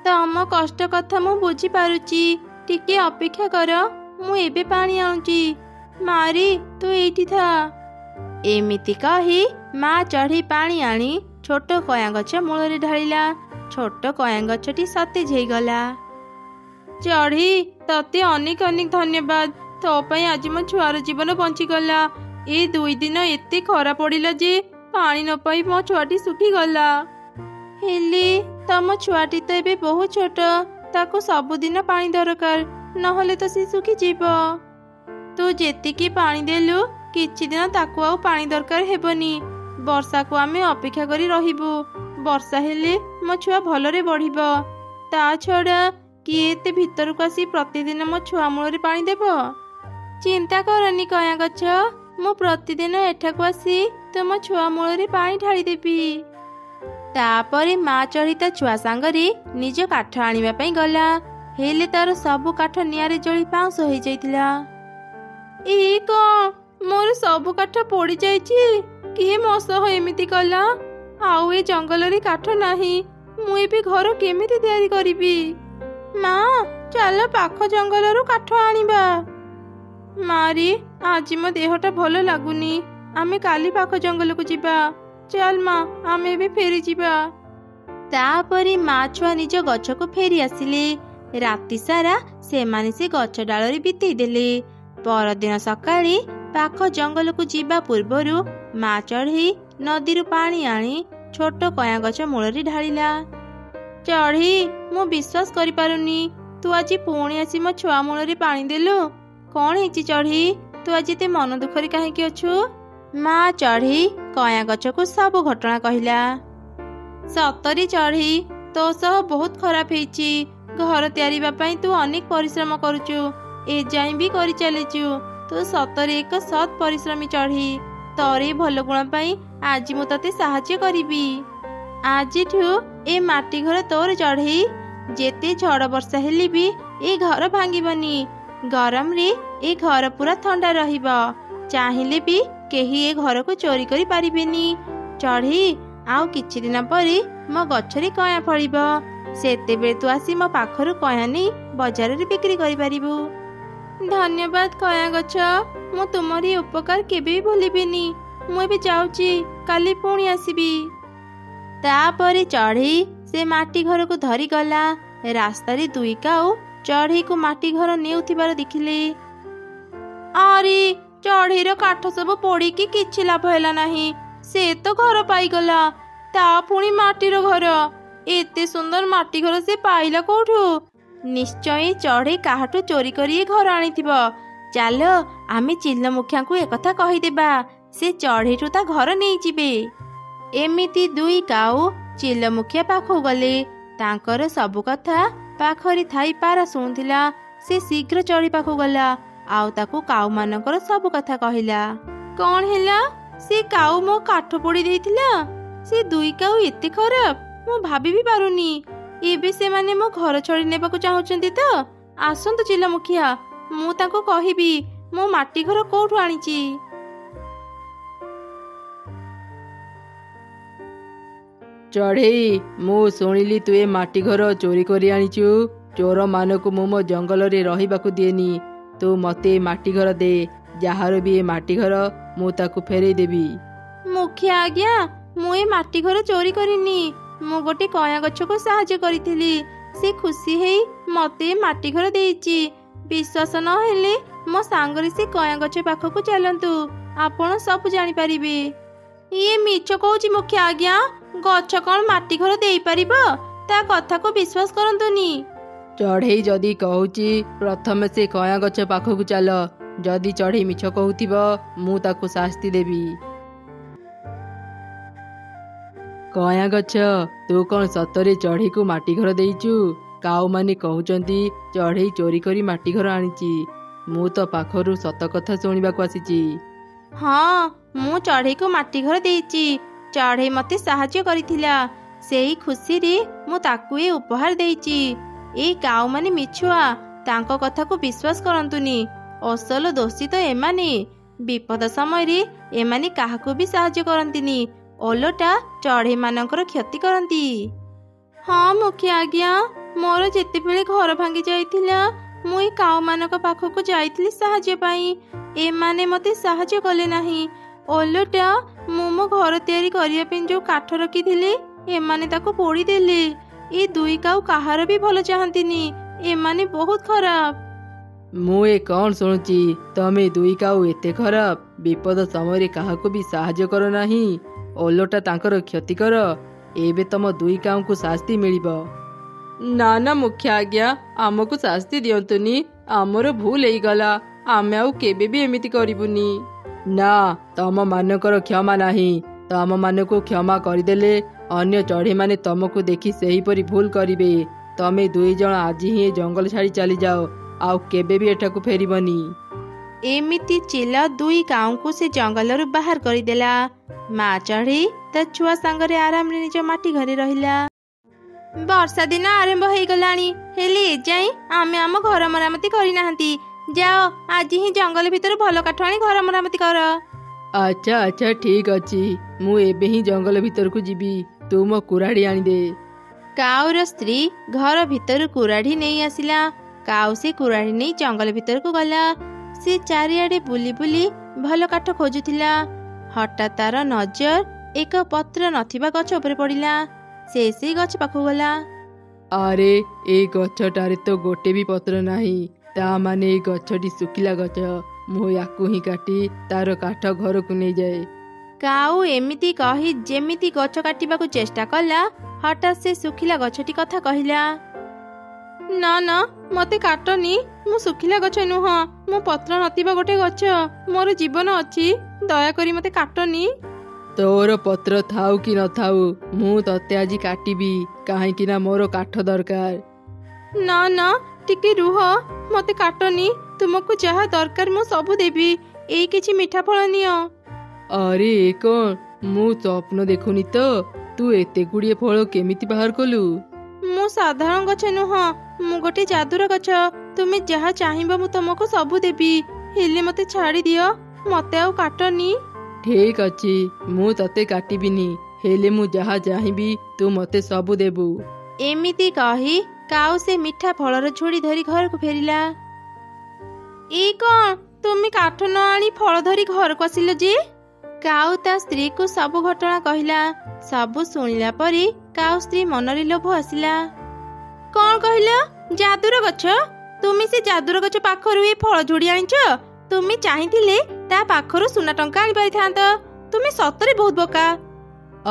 ତମ କଷ୍ଟ କଥା ମୁଁ ବୁଝିପାରୁଛି, ଟିକେ ଅପେକ୍ଷା କର, ମୁଁ ଏବେ ପାଣି ଆଣୁଛି। ମାରି, ତୁ ଏଇଠି ଥା। ଏମିତି କହି ମା ଚଢ଼େଇ ପାଣି ଆଣି ଛୋଟ କଇଁଆ ଗଛ ମୂଳରେ ଢାଳିଲା। ଛୋଟ କଇଁଆ ଗଛଟି ସତେଜ ହେଇଗଲା। ଚଢ଼େଇ, ତତେ ଅନେକ ଅନେକ ଧନ୍ୟବାଦ। ତୋ ପାଇଁ ଆଜି ମୋ ଛୁଆର ଜୀବନ ବଞ୍ଚିଗଲା। ଏ 2 ଦିନ ଏତେ ଖରା ପଡ଼ିଲା ଯେ ପାଣି ନ ପାଇ ମୋ ଛୁଆଟି ଶୁଖିଗଲା। ହେଲେ ତମ ଛୁଆଟି ତ ଏବେ ବହୁତ ଛୋଟ, ତାକୁ ସବୁଦିନ ପାଣି ଦରକାର, ନହେଲେ ତ ସେ ଶୁଖିଯିବ। ତୁ ଯେତିକି ପାଣି ଦେଲୁ, କିଛି ଦିନ ତାକୁ ଆଉ ପାଣି ଦରକାର ହେବନି। ବର୍ଷାକୁ ଆମେ ଅପେକ୍ଷା କରି ରହିବୁ। ବର୍ଷା ହେଲେ ମୋ ଛୁଆ ଭଲରେ ବଢ଼ିବ। ତା ଛଡ଼ା କିଏ ଏତେ ଭିତରକୁ ଆସି ପ୍ରତିଦିନ ମୋ ଛୁଆ ମୂଳରେ ପାଣି ଦେବ? ଚିନ୍ତା କରନି କଇଁଆ ଗଛ, ମୁଁ ପ୍ରତିଦିନ ଏଠାକୁ ଆସି ତୁମ ଛୁଆ ମୂଳରେ ପାଣି ଢାଳିଦେବି। ତାପରେ ମା ଚଢ଼େଇ ତା ଛୁଆ ସାଙ୍ଗରେ ନିଜ କାଠ ଆଣିବା ପାଇଁ ଗଲା। ହେଲେ ତାର ସବୁ କାଠ ନିଆଁରେ ଜଳି ପାଉଁଶ ହେଇଯାଇଥିଲା। ଏ କ'ଣ, ମୋର ସବୁ କାଠ ପୋଡ଼ି ଯାଇଛି। କିଏ ମୋ ସହ ଏମିତି କଲା? ଆଉ ଏ ଜଙ୍ଗଲରେ କାଠ ନାହିଁ, ମୁଁ ଏବେ ଘର କେମିତି ତିଆରି କରିବି? ମା, ଚାଲ ପାଖ ଜଙ୍ଗଲରୁ କାଠ ଆଣିବା। ମାରି, ଆଜି ମୋ ଦେହଟା ଭଲ ଲାଗୁନି, ଆମେ କାଲି ପାଖ ଜଙ୍ଗଲକୁ ଯିବା। ଚାଲ ମା, ଆମେ ଏବେ ଫେରିଯିବା। ତାପରେ ମା ଛୁଆ ନିଜ ଗଛକୁ ଫେରି ଆସିଲେ। ରାତି ସାରା ସେମାନେ ସେ ଗଛ ଡାଳରେ ବିତେଇ ଦେଲେ। ପରଦିନ ସକାଳେ ପାଖ ଜଙ୍ଗଲକୁ ଯିବା ପୂର୍ବରୁ ମା ଚଢ଼େଇ ନଦୀରୁ ପାଣି ଆଣି ଛୋଟ କଇଁଆ ଗଛ ମୂଳରେ ଢାଳିଲା। ଚଢ଼େଇ, ମୁଁ ବିଶ୍ୱାସ କରିପାରୁନି, ତୁ ଆଜି ପୁଣି ଆସି ମୋ ଛୁଆ ମୂଳରେ ପାଣି ଦେଲୁ। କ'ଣ ହେଇଛି ଚଢ଼େଇ, ତୁ ଆଜି ଏତେ ମନ ଦୁଃଖରେ କାହିଁକି ଅଛୁ? ମା ଚଢ଼େଇ କଇଁଆ ଗଛକୁ ସବୁ ଘଟଣା କହିଲା। ସତରେ ଚଢ଼େଇ, ତୋ ସହ ବହୁତ ଖରାପ ହେଇଛି। ଘର ତିଆରିବା ପାଇଁ ତୁ ଅନେକ ପରିଶ୍ରମ କରୁଛୁ, ଏଯାଏଁ ବି କରି ଚାଲିଛୁ। ତୁ ସତରେ ଏକ ସତ୍ ପରିଶ୍ରମୀ ଚଢ଼େଇ। ତୋର ଏ ଭଲ ଗୁଣ ପାଇଁ ଆଜି ମୁଁ ତତେ ସାହାଯ୍ୟ କରିବି। ଆଜିଠୁ ଏ ମାଟି ଘର ତୋର ଚଢ଼େଇ। ଯେତେ ଝଡ଼ ବର୍ଷା ହେଲେ ବି ଏ ଘର ଭାଙ୍ଗିବନି। ଗରମରେ ଏ ଘର ପୁରା ଥଣ୍ଡା ରହିବ। ଚାହିଁଲେ ବି କେହି ଏ ଘରକୁ ଚୋରି କରି ପାରିବେନି। ଚଢ଼େଇ, ଆଉ କିଛି ଦିନ ପରେ ମୋ ଗଛରେ କଇଁଆ ଫଳିବ। ସେତେବେଳେ ତୁ ଆସି ମୋ ପାଖରୁ କଇଁଆ ନେଇ ବଜାରରେ ବିକ୍ରି କରିପାରିବୁ। ଧନ୍ୟବାଦ କଇଁଆ ଗଛ, ମୁଁ ତୁମର ଏ ଉପକାର କେବେ ବି ଭୁଲିବିନି। ମୁଁ ଏବେ ଯାଉଛି, କାଲି ପୁଣି ଆସିବି। ତାପରେ ଚଢ଼େଇ ସେ ମାଟି ଘରକୁ ଧରିଗଲା। ରାସ୍ତାରେ 2 କାଉ ଚଢ଼େଇକୁ ମାଟି ଘର ନେଉଥିବାର ଦେଖିଲେ। ଆରେ, ଚଢ଼େଇର କାଠ ସବୁ ପୋଡ଼ିକି କିଛି ଲାଭ ହେଲା ନାହିଁ। ସେ ତ ଘର ପାଇଗଲା, ତା ପୁଣି ମାଟିର ଘର। ଏତେ ସୁନ୍ଦର ମାଟି ଘର ସେ ପାଇଲା କୋଉଠୁ? ନିଶ୍ଚୟ ଚଢ଼େଇ କାହାଠୁ ଚୋରି କରି ଏ ଘର ଆଣିଥିବ। ଚାଲ, ଆମେ ଚିଲ ମୁଖିଆଙ୍କୁ ଏକଥା କହିଦେବା, ସେ ଚଢ଼େଇଠୁ ତା ଘର ନେଇଯିବେ। ଏମିତି 2 କାଉ ଚିଲ ମୁଖିଆ ପାଖକୁ ଗଲେ। ତାଙ୍କର ସବୁ କଥା ପାଖରେ ଥାଇ ପାରା ଶୁଣୁଥିଲା। ସେ ଶୀଘ୍ର ଚଢ଼େଇ ପାଖକୁ ଗଲା, ଆଉ ତାକୁ କାଉମାନଙ୍କର ସବୁ କଥା କହିଲା। କ'ଣ ହେଲା? ସେ କାଉ ମୋ କାଠ ପୋଡ଼ି ଦେଇଥିଲା। ସେ 2 କାଉ ଏତେ ଖରାପ, ମୁଁ ଭାବି ବି ପାରୁନି। ଏବେ ସେମାନେ ମୋ ଘର ଛଡ଼ି ନେବାକୁ ଚାହୁଁଛନ୍ତି ତ? ଆସନ୍ତୁ ଚିଲ ମୁଖିଆ, ମୁଁ ତାଙ୍କୁ କହିବି ମୋ ମାଟି ଘର କୋଉଠୁ ଆଣିଛି। ଚଢ଼େଇ, ମୁଁ ଶୁଣିଲି ତୁ ଏ ମାଟି ଘର ଚୋରି କରି ଆଣିଛୁ। ଚୋରମାନଙ୍କୁ ମୁଁ ମୋ ଜଙ୍ଗଲରେ ରହିବାକୁ ଦିଏନି। ତୁ ମୋତେ ଏ ମାଟି ଘର ଦେ। ଯାହାର ବି ଏ ମାଟି ଘର, ମୁଁ ତାକୁ ଫେରେଇ ଦେବି। ମୁଖିଆ ଆଜ୍ଞା, ମୁଁ ଏ ମାଟି ଘର ଚୋରି କରିନି। ମୁଁ ଗୋଟେ କଇଁଆ ଗଛକୁ ସାହାଯ୍ୟ କରିଥିଲି। ସେ ଖୁସି ହେଇ ମୋତେ ଏ ମାଟି ଘର ଦେଇଛି। ବିଶ୍ୱାସ ନ ହେଲେ ମୋ ସାଙ୍ଗରେ ସେ କଇଁଆ ଗଛ ପାଖକୁ ଚାଲନ୍ତୁ, ଆପଣ ସବୁ ଜାଣିପାରିବେ। ଇଏ ମିଛ କହୁଛି ମୁଖିଆ ଆଜ୍ଞା, ଗଛ କ'ଣ ମାଟି ଘର ଦେଇପାରିବ? ତା କଥାକୁ ବିଶ୍ୱାସ କରନ୍ତୁନି। ଚଢ଼େଇ ଯଦି କହୁଛି, ପ୍ରଥମେ ସେ କଇଁଆ ଗଛ ପାଖକୁ ଚାଲ। ଯଦି ଚଢ଼େଇ ମିଛ କହୁଥିବ, ମୁଁ ତାକୁ ଶାସ୍ତି ଦେବି। କଇଁଆ ଗଛ, ତୁ କ'ଣ ସତରେ ଚଢ଼େଇକୁ ମାଟି ଘର ଦେଇଛୁ? କାଉମାନେ କହୁଛନ୍ତି ଚଢ଼େଇ ଚୋରି କରି ମାଟି ଘର ଆଣିଛି। ମୁଁ ତ ପାଖରୁ ସତ କଥା ଶୁଣିବାକୁ ଆସିଛି। ହଁ, ମୁଁ ଚଢ଼େଇକୁ ମାଟି ଘର ଦେଇଛି। ଚଢ଼େଇ ମୋତେ ସାହାଯ୍ୟ କରିଥିଲା। ସେଇ ଖୁସିରେ ମୁଁ ତାକୁ ଏ ଉପହାର ଦେଇଛି। ଏଇ କାଉମାନେ ମିଛୁଆ, ତାଙ୍କ କଥାକୁ ବିଶ୍ୱାସ କରନ୍ତୁନି। ଅସଲ ଦୋଷୀ ତ ଏମାନେ। ବିପଦ ସମୟରେ ଏମାନେ କାହାକୁ ବି ସାହାଯ୍ୟ କରନ୍ତିନି, ଓଲଟା ଚଢ଼େଇମାନଙ୍କର କ୍ଷତି କରନ୍ତି। ହଁ ମୁଖିଆ ଆଜ୍ଞା, ମୋର ଯେତେବେଳେ ଘର ଭାଙ୍ଗି ଯାଇଥିଲା ମୁଁ ଏଇ କାଉମାନଙ୍କ ପାଖକୁ ଯାଇଥିଲି ସାହାଯ୍ୟ ପାଇଁ। ଏମାନେ ମୋତେ ସାହାଯ୍ୟ କଲେ ନାହିଁ, ଓଲଟା ମୁଁ ମୋ ଘର ତିଆରି କରିବା ପାଇଁ ଯେଉଁ କାଠ ରଖିଥିଲି ଏମାନେ ତାକୁ ପୋଡ଼ିଦେଲେ। ଏ ଦୁଇ କାଉ କାହାର ବି ଭଲ ଚାହାନ୍ତିନି, ଏମାନେ ବହୁତ ଖରାପ। ମୁଁ ଏ କ'ଣ ଶୁଣୁଛି? ତମେ ଦୁଇ କାଉ ଏତେ ଖରାପ, ବିପଦ ସମୟରେ କାହାକୁ ବି ସାହାଯ୍ୟ କର ନାହିଁ, ଓଲଟା ତାଙ୍କର କ୍ଷତି କର। ଏବେ ତମ ଦୁଇ କାଉଙ୍କୁ ଶାସ୍ତି ମିଳିବ। ନା ନା ମୁଖିଆ ଆଜ୍ଞା, ଆମକୁ ଶାସ୍ତି ଦିଅନ୍ତୁନି। ଆମର ଭୁଲ ହେଇଗଲା, ଆମେ ଆଉ କେବେ ବି ଏମିତି କରିବୁନି। ନା, ତମମାନଙ୍କର କ୍ଷମା ନାହିଁ। ତମମାନଙ୍କୁ କ୍ଷମା କରିଦେଲେ ଅନ୍ୟ ଚଢ଼େଇମାନେ ତମକୁ ଦେଖି ସେହିପରି ଭୁଲ କରିବେ। ତମେ ଦୁଇ ଜଣ ଆଜି ହିଁ ଏ ଜଙ୍ଗଲ ଛାଡ଼ି ଚାଲିଯାଅ, ଆଉ କେବେ ବି ଏଠାକୁ ଫେରିବନି। ଏମିତି ଚିଲା ଦୁଇ କାଉଙ୍କୁ ସେ ଜଙ୍ଗଲରୁ ବାହାର କରିଦେଲା। ମା ଚଢ଼େଇ ତା ଛୁଆ ସାଙ୍ଗରେ ଆରାମରେ ନିଜ ମାଟି ଘରେ ରହିଲା। ବର୍ଷା ଦିନ ଆରମ୍ଭ ହେଇଗଲାଣି, ହେଲେ ଏଯାଏଁ ଆମେ ଆମ ଘର ମରାମତି କରିନାହାନ୍ତି। ଯାଅ, ଆଜି ହିଁ ଜଙ୍ଗଲ ଭିତରୁ ଭଲ କାଠ ଆଣି ଘର ମରାମତି କର। ଆଚ୍ଛା ଆଚ୍ଛା, ଠିକ୍ ଅଛି। ମୁଁ ଏବେ ହିଁ ଜଙ୍ଗଲ ଭିତରକୁ ଯିବି। ତୁ ମୋ କୁରାଢ଼ୀ ଆଣିଦେ। କାଉର ସ୍ତ୍ରୀ ଘର ଭିତରୁ କୁରାଢ଼ୀ ନେଇ ଆସିଲା। କାଉ ସେ କୁରାଢ଼ୀ ନେଇ ଜଙ୍ଗଲ ଭିତରକୁ ଗଲା। ସେ ଚାରିଆଡ଼େ ବୁଲି ବୁଲି ଭଲ କାଠ ଖୋଜୁଥିଲା। ହଠାତ୍ ତାର ନଜର ଏକ ପତ୍ର ନଥିବା ଗଛ ଉପରେ ପଡ଼ିଲା। ସେ ସେଇ ଗଛ ପାଖକୁ ଗଲା। ଆରେ, ଏଇ ଗଛଟାରେ ତ ଗୋଟେ ବି ପତ୍ର ନାହିଁ। ତା ମାନେ ଏଇ ଗଛଟି ଶୁଖିଲା ଗଛ। ମୁଁ ୟାକୁ ହିଁ କାଟି ତାର କାଠ ଘରକୁ ନେଇଯାଏ। କାଉ ଏମିତି କହି ଯେମିତି ଗଛ କାଟିବାକୁ ଚେଷ୍ଟା କଲା, ହଠାତ୍ ସେ ଶୁଖିଲା ଗଛଟି କଥା କହିଲା। ନା ନା, ମୋତେ କାଟନି। ମୁଁ ଶୁଖିଲା ଗଛ ନୁହଁ, ମୁଁ ପତ୍ର ନଥିବା ଗୋଟେ ଗଛ। ମୋର ଜୀବନ ଅଛି, ଦୟାକରି ମୋତେ କାଟନି। ତୋର ପତ୍ର ଥାଉ କି ନଥାଉ, ମୁଁ ତତେ ଆଜି କାଟିବି, କାହିଁକି ନା ମୋର କାଠ ଦରକାର। ନା ନା, ଟିକେ ରୁହ, ମୋତେ କାଟନି। ତୁମକୁ ଯାହା ଦରକାର ମୁଁ ସବୁ ଦେବି। ଏଇ କିଛି ମିଠା ଫଳ ନିଅ। ଆରେ ଏ କ'ଣ? ମୁଁ ସ୍ୱପ୍ନ ଦେଖୁନି ତ? ତୁ ଏତେ ଗୁଡ଼ିଏ ଫଳ କେମିତି ବାହାର କଲୁ? ମୁଁ ସାଧାରଣ ଗଛ ନୁହଁ, ମୁଁ ଗୋଟେ ଯାଦୁର ଗଛ। ତୁମେ ଯାହା ଚାହିଁବ ମୁଁ ତୁମକୁ ସବୁ ଦେବି, ହେଲେ ମୋତେ ଛାଡ଼ି ଦିଅ, ମୋତେ ଆଉ କାଟନି। ଠିକ୍ ଅଛି, ମୁଁ ତତେ କାଟିବିନି, ହେଲେ ମୁଁ ଯାହା ଚାହିଁବି ତୁ ମୋତେ ସବୁ ଦେବୁ। ଏମିତି କହି କାଉ ସେ ମିଠା ଫଳର ଝୁଡ଼ି ଧରି ଘରକୁ ଫେରିଲା। ଏଇ କ'ଣ, ତୁମେ କାଠ ନ ଆଣି ଫଳ ଧରି ଘରକୁ ଆସିଲ ଯେ? କାଉ ତା ସ୍ତ୍ରୀକୁ ସବୁ ଘଟଣା କହିଲା। ସବୁ ଶୁଣିଲା ପରେ କାଉ ସ୍ତ୍ରୀ ମନରେ ଲୋଭ ଆସିଲା। କ'ଣ କହିଲ? ଯାଦୁର ଗଛ? ତୁମେ ସେ ଯାଦୁର ଗଛ ପାଖରୁ ଏ ଫଳ ଝୁଡ଼ି ଆଣିଛ? ତୁମେ ଚାହିଁଥିଲେ ତା ପାଖରୁ ସୁନା ଟଙ୍କା ଆଣିପାରିଥାନ୍ତ। ତୁମେ ସତରେ ବହୁତ ବୋକା।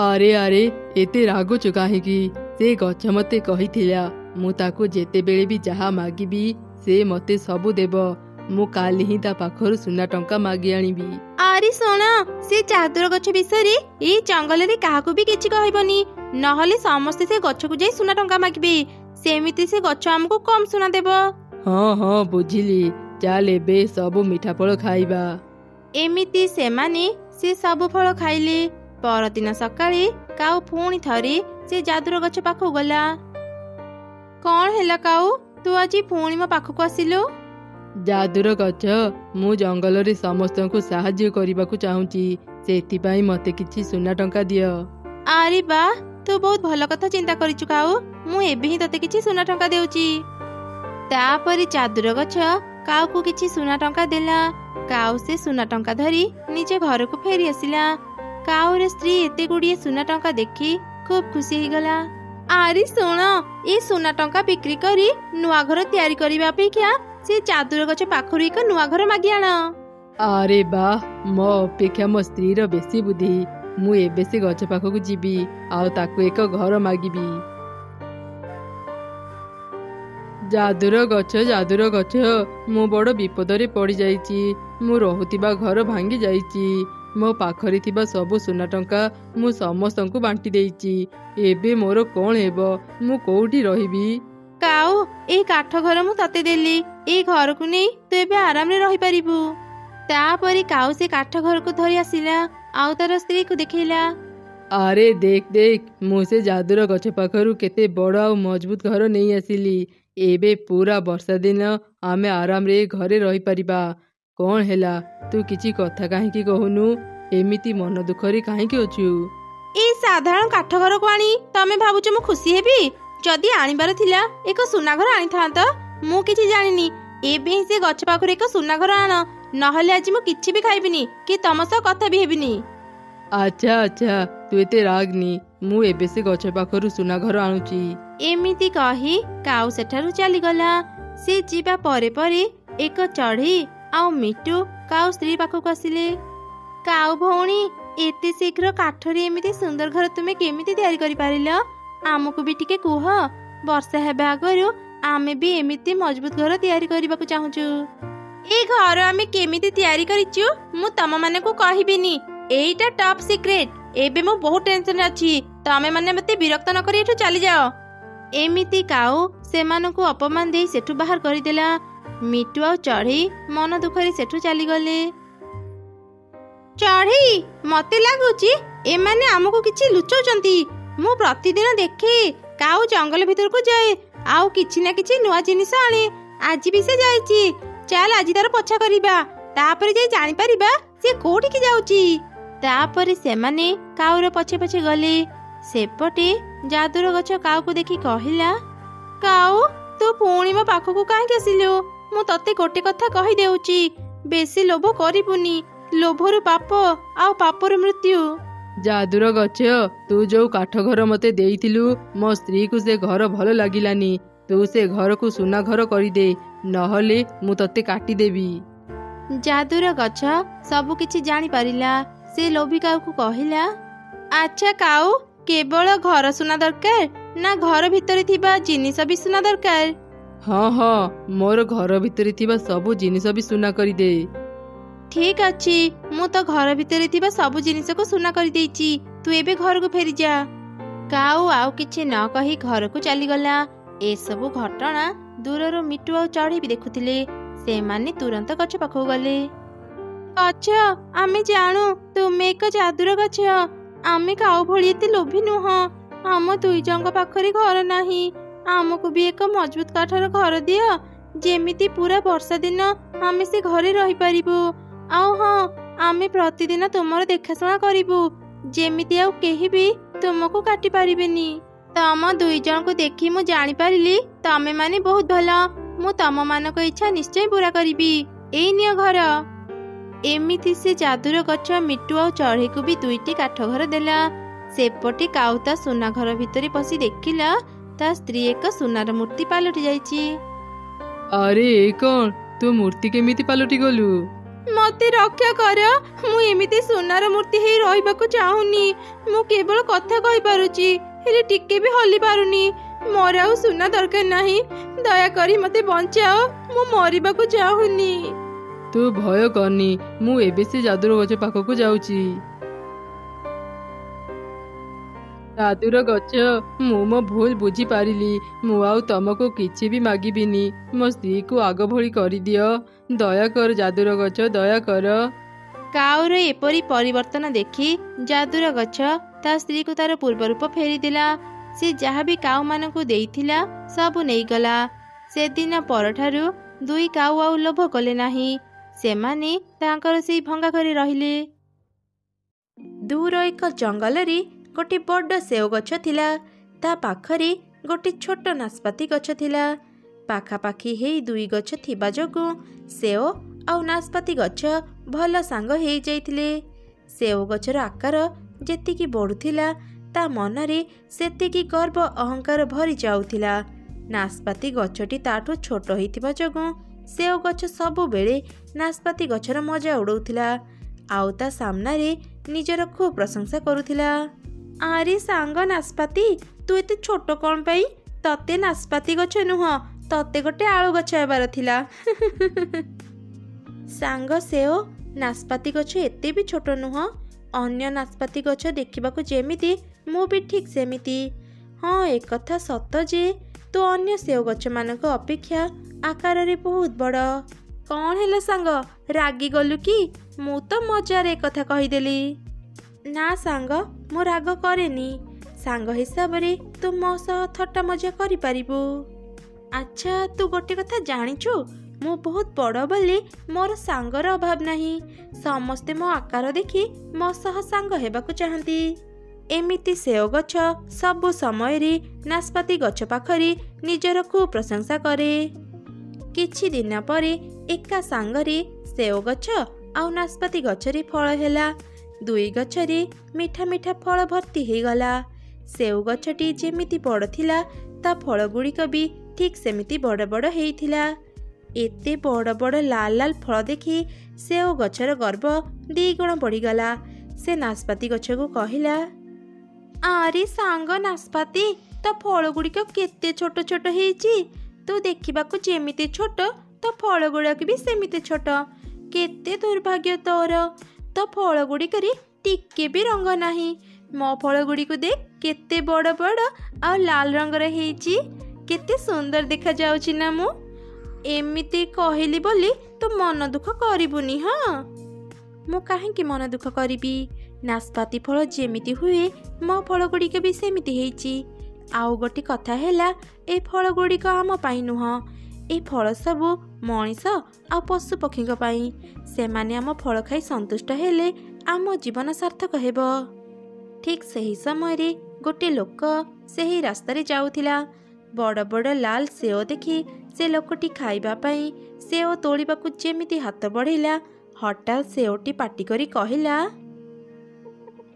ଆରେ ଆରେ, ଏତେ ରାଗୁଛୁ କାହିଁକି? ସେ ଗଛ ମୋତେ କହିଥିଲା ମୁଁ ତାକୁ ଯେତେବେଳେ ବି ଯାହା ମାଗିବି ସେ ମୋତେ ସବୁ ଦେବ। ମୁଁ କାଲି ହିଁ ତା ପାଖରୁ ସୁନା ଟଙ୍କା ମାଗି ଆଣିବି। ଆରେ ଶୁଣ, ସେ ଯାଦୁର ଗଛ ବିଷୟରେ ଏଇ ଜଙ୍ଗଲରେ କାହାକୁ ବି କିଛି କହିବନି, ନହେଲେ ସମସ୍ତେ ସେ ଗଛକୁ ଯାଇ ସୁନା ଟଙ୍କା ମାଗିବେ। ସେମିତି ସେ ଗଛ ଆମକୁ କମ୍ ସୁନା ଦେବ। ହଁ ହଁ, ବୁଝିଲି। ଚାଲ ଏବେ ସବୁ ମିଠା ଫଳ ଖାଇବା। ଏମିତି ସେମାନେ ସେ ସବୁ ଫଳ ଖାଇଲେ। ପରଦିନ ସକାଳେ କାଉ ପୁଣି ଥରେ ସେ ଯାଦୁର ଗଛ ପାଖକୁ ଗଲା। କ'ଣ ହେଲା କାଉ, ତୁ ଆଜି ପୁଣି ମୋ ପାଖକୁ ଆସିଲୁ? ଯାଦୁର ଗଛ, ମୁଁ ଜଙ୍ଗଲରେ ସମସ୍ତଙ୍କୁ ସାହାଯ୍ୟ କରିବାକୁ ଚାହୁଁଛି, ସେଥିପାଇଁ ମୋତେ କିଛି ସୁନା ଟଙ୍କା ଦିଅ। ଆରେ ବା, ତୁ ବହୁତ ଭଲ କଥା ଚିନ୍ତା କରିଛୁ କାଉ। ମୁଁ ଏବେ ହିଁ ତତେ କିଛି ସୁନା ଟଙ୍କା ଦେଉଛି। ତାପରେ ଯାଦୁର ଗଛ କାଉକୁ କିଛି ସୁନା ଟଙ୍କା ଦେଲା। କାଉ ସେ ସୁନା ଟଙ୍କା ଧରି ନିଜ ଘରକୁ ଫେରି ଆସିଲା। କାଉର ସ୍ତ୍ରୀ ଏତେ ଗୁଡ଼ିଏ ସୁନା ଟଙ୍କା ଦେଖି ଖୁବ୍ ଖୁସି ହେଇଗଲା। ଆରେ ଶୁଣ, ଏ ସୁନା ଟଙ୍କା ବିକ୍ରି କରି ନୂଆ ଘର ତିଆରି କରିବା ଅପେକ୍ଷା ସେ ଯାଦୁର ଗଛ ପାଖରୁ ଏକ ନୂଆ ଘର ମାଗି ଆଣ। ଆରେ ବା, ମୋ ଅପେକ୍ଷା ମୋ ସ୍ତ୍ରୀର ବେଶୀ ବୁଦ୍ଧି। ମୁଁ ଏବେ ସେ ଗଛ ପାଖକୁ ଯିବି ଆଉ ତାକୁ ଏକ ଘର ମାଗିବି। ଯାଦୁର ଗଛ, ମୁଁ ବଡ଼ ବିପଦରେ ପଡ଼ିଯାଇଛି। ମୁଁ ରହୁଥିବା ଘର ଭାଙ୍ଗି ଯାଇଛି। ମୋ ପାଖରେ ଥିବା ସବୁ ସୁନା ଟଙ୍କା ମୁଁ ସମସ୍ତଙ୍କୁ ବାଣ୍ଟି ଦେଇଛି। ଏବେ ମୋର କ'ଣ ହେବ? ମୁଁ କୋଉଠି ରହିବି? କାଉ, ଏଇ କାଠ ଘର ମୁଁ ତତେ ଦେଲି। ଏଇ ଘରକୁ ନେଇ ତୁ ଏବେ ଆରାମରେ ରହିପାରିବୁ। ତାପରେ କାଉ ସେ କାଠ ଘରକୁ ଧରି ଆସିଲା ଆଉ ତାର ସ୍ତ୍ରୀକୁ ଦେଖେଇଲା। ଆରେ ଦେଖ ଦେଖ, ମୁଁ ସେ ଯାଦୁର ଗଛ ପାଖରୁ କେତେ ବଡ଼ ଆଉ ମଜବୁତ ଘର ନେଇ ଆସିଲି। ଏବେ ପୁରା ବର୍ଷା ଦିନ ଆମେ ଆରାମରେ ଏ ଘରେ ରହିପାରିବା। କ'ଣ ହେଲା, ତୁ କିଛି କଥା କାହିଁକି କହୁନୁ? ଏମିତି ମନ ଦୁଃଖରେ କାହିଁକି ଅଛୁ? ଏଇ ସାଧାରଣ କାଠ ଘରକୁ ଆଣି ତମେ ଭାବୁଛ ମୁଁ ଖୁସି ହେବି? ଯଦି ଆଣିବାର ଥିଲା ଏକ ସୁନା ଘର ଆଣିଥାନ୍ତ। ମୁଁ କିଛି ଜାଣିନି। ଏବେ ହିଁ ସେ ଗଛ ପାଖରୁ ଏକ ସୁନା ଘର ଆଣ, ନହେଲେ ଆଜି ମୁଁ କିଛି ବି ଖାଇବିନି କି ତମ ସହ କଥା ବି ହେବିନି। ଆଚ୍ଛା ଆଚ୍ଛା, ତୁ ଏତେ ରାଗନି। ମୁଁ ଏବେ ସେ ଗଛ ପାଖରୁ ସୁନା ଘର ଆଣୁଛି। ଏମିତି କହି କାଉ ସେଠାରୁ ଚାଲିଗଲା। ସେ ଯିବା ପରେ ପରେ ଏକ ଚଢ଼େଇ ଆଉ ମିଟୁ କାଉ ସ୍ତ୍ରୀ ପାଖକୁ ଆସିଲେ। କାଉ ଭଉଣୀ, ଏତେ ଶୀଘ୍ର କାଠରେ ଏମିତି ସୁନ୍ଦର ଘର ତୁମେ କେମିତି ତିଆରି କରିପାରିଲ? ଆମକୁ ବି ଟିକେ କୁହ। ବର୍ଷା ହେବା ଆଗରୁ ଆମେ ବି ଏମିତି ମଜବୁତ ଘର ତିଆରି କରିବାକୁ ଚାହୁଁଛୁ। ଏଇ ଘର ଆମେ କେମିତି ତିଆରି କରିଛୁ ମୁଁ ତମ ମାନଙ୍କୁ କହିବିନି। ଏଇଟା ଟପ୍ ସିକ୍ରେଟ। ଏବେ ମୁଁ ବହୁତ ଟେନସନରେ ଅଛି। ତମେ ମାନେ ମତେ ବିରକ୍ତ ନ କରି ଏଠୁ ଚାଲିଯାଅ। ଏମିତି କାଉ ସେମାନଙ୍କୁ ଅପମାନ ଦେଇ ସେଠୁ ବାହାର କରିଦେଲା। ମିଟୁ ଆଉ ଚଢ଼େଇ ମନ ଦୁଃଖରେ ସେଠୁ ଚାଲିଗଲେ। ଚଢ଼େଇ, ମତେ ଲାଗୁଛି ଏମାନେ ଆମକୁ କିଛି ଲୁଚଉଛନ୍ତି। ମୁଁ ପ୍ରତିଦିନ ଦେଖେ କାଉ ଜଙ୍ଗଲ ଭିତରକୁ ଯାଏ ଆଉ କିଛି ନା କିଛି ନୂଆ ଜିନିଷ ଆଣେ। ଆଜି ବି ସେ ଯାଇଛି। ଚାଲ ଆଜି ତାର ପଛା କରିବା, ତାପରେ ଯାଇ ଜାଣିପାରିବା ସେ କୋଉଠିକି ଯାଉଛି। ତାପରେ ସେମାନେ କାଉର ପଛେ ପଛେ ଗଲେ। ସେପଟେ ଯାଦୁର ଗଛ କାଉକୁ ଦେଖି କହିଲା, କାଉ, ତୁ ପୁଣି ମୋ ପାଖକୁ କାହିଁକି ଆସିଲୁ? ମୁଁ ତତେ ଗୋଟେ କଥା କହିଦେଉଛି, ବେଶୀ ଲୋଭ କରିବୁନି। ଲୋଭରୁ ପାପ ଆଉ ପାପରୁ ମୃତ୍ୟୁ। ଯାଦୁର ଗଛ, ତୁ ଯୋଉ କାଠ ଘର ମତେ ଦେଇଥିଲୁ, ମୋ ସ୍ତ୍ରୀକୁ ସେ ଘର ଭଲ ଲାଗିଲାନି। ତୁ ସେ ଘରକୁ ସୁନା ଘର କରିଦେ, ନହେଲେ ମୁଁ ତତେ କାଟିଦେବି। ଯାଦୁର ଗଛ ସବୁ କିଛି ଜାଣିପାରିଲା। ସେ ଲୋଭୀ କାଉକୁ କହିଲା, ଆଚ୍ଛା କାଉ, କେବଳ ଘର ସୁନା ଦରକାର ନା ଘର ଭିତରେ ଥିବା ଜିନିଷ ବି ସୁନା ଦରକାର? ହଁ ହଁ, ମୋର ଘର ଭିତରେ ଥିବା ସବୁ ଜିନିଷ ବି ସୁନା କରିଦେ। ଠିକ ଅଛି, ମୁଁ ତ ଘର ଭିତରେ ଥିବା ସବୁ ଜିନିଷକୁ ସୁନା କରିଦେଇଛି। ତୁ ଏବେ ଘରକୁ ଫେରିଯା। କାଉ ଆଉ କିଛି ନ କହି ଘରକୁ ଚାଲିଗଲା। ଏସବୁ ଘଟଣା ଦୂରରୁ ମିଟୁ ଆଉ ଚଢ଼େଇ ବି ଦେଖୁଥିଲେ। ସେମାନେ ତୁରନ୍ତ ଗଛ ପାଖକୁ ଗଲେ। ଗଛ, ଆମେ ଜାଣୁ ତୁମେ ଏକ ଯାଦୁର ଗଛ। ଆମେ କାଉ ଭଳି ଏତେ ଲୋଭୀ ନୁହଁ। ଆମ ଦୁଇ ଜଣଙ୍କ ପାଖରେ ଘର ନାହିଁ। ଆମକୁ ବି ଏକ ମଜବୁତ କାଠର ଘର ଦିଅ, ଯେମିତି ପୁରା ବର୍ଷା ଦିନ ଆମେ ସେ ଘରେ ରହିପାରିବୁ। ଆଉ ହଁ, ଆମେ ପ୍ରତିଦିନ ତୁମର ଦେଖାଶୁଣା କରିବୁ, ଯେମିତି ଆଉ କେହି ବି ତୁମକୁ କାଟି ପାରିବେନି। ତମ ଦୁଇ ଜଣଙ୍କୁ ଦେଖି ମୁଁ ଜାଣିପାରିଲି ତମେ ମାନେ ବହୁତ ଭଲ। ମୁଁ ତମ ମାନଙ୍କ ଇଚ୍ଛା ନିଶ୍ଚୟ ପୁରା କରିବି। ଏଇ ନିଅ ଘର। ଏମିତି ସେ ଯାଦୁର ଗଛ ମିଟୁ ଆଉ ଚଢ଼େଇକୁ ବି ଦୁଇଟି କାଠ ଘର ଦେଲା। ସେପଟେ କାଉ ତା ସୁନା ଘର ଭିତରେ ପଶି ଦେଖିଲା ତା ସ୍ତ୍ରୀ ଏକ ସୁନାର ମୂର୍ତ୍ତି ପାଲଟି ଯାଇଛି। ଆରେ ଏ କ'ଣ, ତୁ ମୂର୍ତ୍ତି କେମିତି ପାଲଟି ଗଲୁ? ମତେ ରକ୍ଷା କର। ମୁଁ ଏମିତି ସୁନାର ମୂର୍ତ୍ତି ହେଇ ରହିବାକୁ ଚାହୁଁନି। ମୁଁ କେବଳ କଥା କହିପାରୁଛି, ହେଲେ ଟିକେ ବି ହଲି ପାରୁନି। ମୋର ଆଉ ସୁନା ଦରକାର ନାହିଁ। ଦୟାକରି ମତେ ବଞ୍ଚାଅ। ମୁଁ ମରିବାକୁ ଚାହୁଁନି। ତୁ ଭୟ କରନି, ମୁଁ ଏବେ ସେ ଯାଦୁର ଗଛ ପାଖକୁ ଯାଉଛି। ଯାଦୁର ଗଛ, ମୁଁ ମୋ ଭୁଲ ବୁଝିପାରିଲି। ମୁଁ ଆଉ ତମକୁ କିଛି ବି ମାଗିବିନି। ମୋ ସ୍ତ୍ରୀକୁ ଆଗ ଭଳି କରିଦିଅ। ଦୟାକର ଯାଦୁର ଗଛ, ଦୟାକର। କାଉର ଏପରି ପରିବର୍ତ୍ତନ ଦେଖି ଯାଦୁର ଗଛ ତା ସ୍ତ୍ରୀକୁ ତାର ପୂର୍ବ ରୂପ ଫେରିଦେଲା। ସେ ଯାହା ବି କାଉ ମାନଙ୍କୁ ଦେଇଥିଲା ସବୁ ନେଇଗଲା। ସେଦିନ ପରଠାରୁ ଦୁଇ କାଉ ଆଉ ଲୋଭ କଲେ ନାହିଁ। ସେମାନେ ତାଙ୍କର ସେଇ ଭଙ୍ଗା ଘରେ ରହିଲେ। ଦୂର ଏକ ଜଙ୍ଗଲରେ ଗୋଟେ ବଡ଼ ସେଓ ଗଛ ଥିଲା। ତା ପାଖରେ ଗୋଟେ ଛୋଟ ନାସପାତି ଗଛ ଥିଲା। ପାଖାପାଖି ହେଇ ଦୁଇ ଗଛ ଥିବା ଯୋଗୁଁ ସେଓ ଆଉ ନାସପାତି ଗଛ ଭଲ ସାଙ୍ଗ ହେଇଯାଇଥିଲେ। ସେଓ ଗଛର ଆକାର ଯେତିକି ବଢ଼ୁଥିଲା ତା ମନରେ ସେତିକି ଗର୍ବ ଅହଙ୍କାର ଭରି ଯାଉଥିଲା। ନାସପାତି ଗଛଟି ତାଠୁ ଛୋଟ ହେଇଥିବା ଯୋଗୁଁ ସେଓ ଗଛ ସବୁବେଳେ ନାସପାତି ଗଛର ମଜା ଉଡ଼ଉଥିଲା ଆଉ ତା ସାମ୍ନାରେ ନିଜର ଖୁବ୍ ପ୍ରଶଂସା କରୁଥିଲା। ଆରେ ସାଙ୍ଗ ନାସପାତି, ତୁ ଏତେ ଛୋଟ କ'ଣ ପାଇଁ? ତତେ ନାସପାତି ଗଛ ନୁହଁ, ତତେ ଗୋଟେ ଆଳୁ ଗଛ ହେବାର ଥିଲା। ସାଙ୍ଗ ସେଓ, नाशपाती गछ एते भी छोट नुह। अन्य नाशपाती गछ देखिबाकू जेमिति मु भी ठीक सेमिति। हाँ एक कथा सत जे तू अन्य सेव गछ मानक अपेक्षा आकार रे बहुत बड़। कौन हेला सांग रागी गलु कि? मु तो मजारे कथा कहीदेली। ना सांग मु राग करेनी। सांग हिसाब रे तू मो सह थट्टा मजा करि पारिबु। अच्छा तू गोटे कथा जानिछु मु बहुत बड़ बोली मोर सांगर अभाव नहीं। समस्ते मो आकार देखि मो सह सांग हेबाकू चाहंती। एमिति सेव गछ सबु समय रे नाशपाती गछ पाखरी निजर खूब प्रशंसा करे। किछि दिन परे एका सांगरे सेव गछ आउ नाशपाती गछरे फल हेला। दुई गछरे मिठा मिठा फल भर्ती हो गला। सेव गछटी जेमिति बड़ थिला ता फल गुड़िक भी ठीक सेमिति बड़ बड़ हेइथिला। एते बड़ बड़ लाल लाल फल देखि सेव गछर गर्व द्विगुण बढ़ीगला। से नाशपाती गछ को कहिला, आरे सांग नाशपाती तो फल गुड़िक केते छोट छोट हेइची। तू देखिबाकू जेमिति छोट तो फल गुड़ाक भी सेमिति छोट। केते दुर्भाग्य तोर, तो फल गुड़िकरी टिके भी रंग नाही। मो फल गुड़िक देख केते बड़ बड़ आ लाल रंगर हेइची। केते सुंदर देखा जाउची ना मु। एमिति कहली बोली तो मन दुख करिबुनी। हाँ मु काहेकि मन दुख करिबी। नाशपाती फल जेमिति हुए मो फल गुड़िक भी सेमिति हेइची। आउ गोटे कथा हेला ए फल गुड़िक आम पाई नुह। ए फल सबु मनीष आ पशु पक्षी पाई। सेमाने आम फल खाई संतुष्ट हेले आम जीवन सार्थक हेब। ठीक सही समय रे गोटे लोक सही रास्ता रे जाउथिला। बड़ बड़ लाल सेव देखि से लोकटी खाइबा पाई सेव तोड़िबाकू जेमिति हाथ बढ़ेला हठात सेवटी पाटी करी कहिला,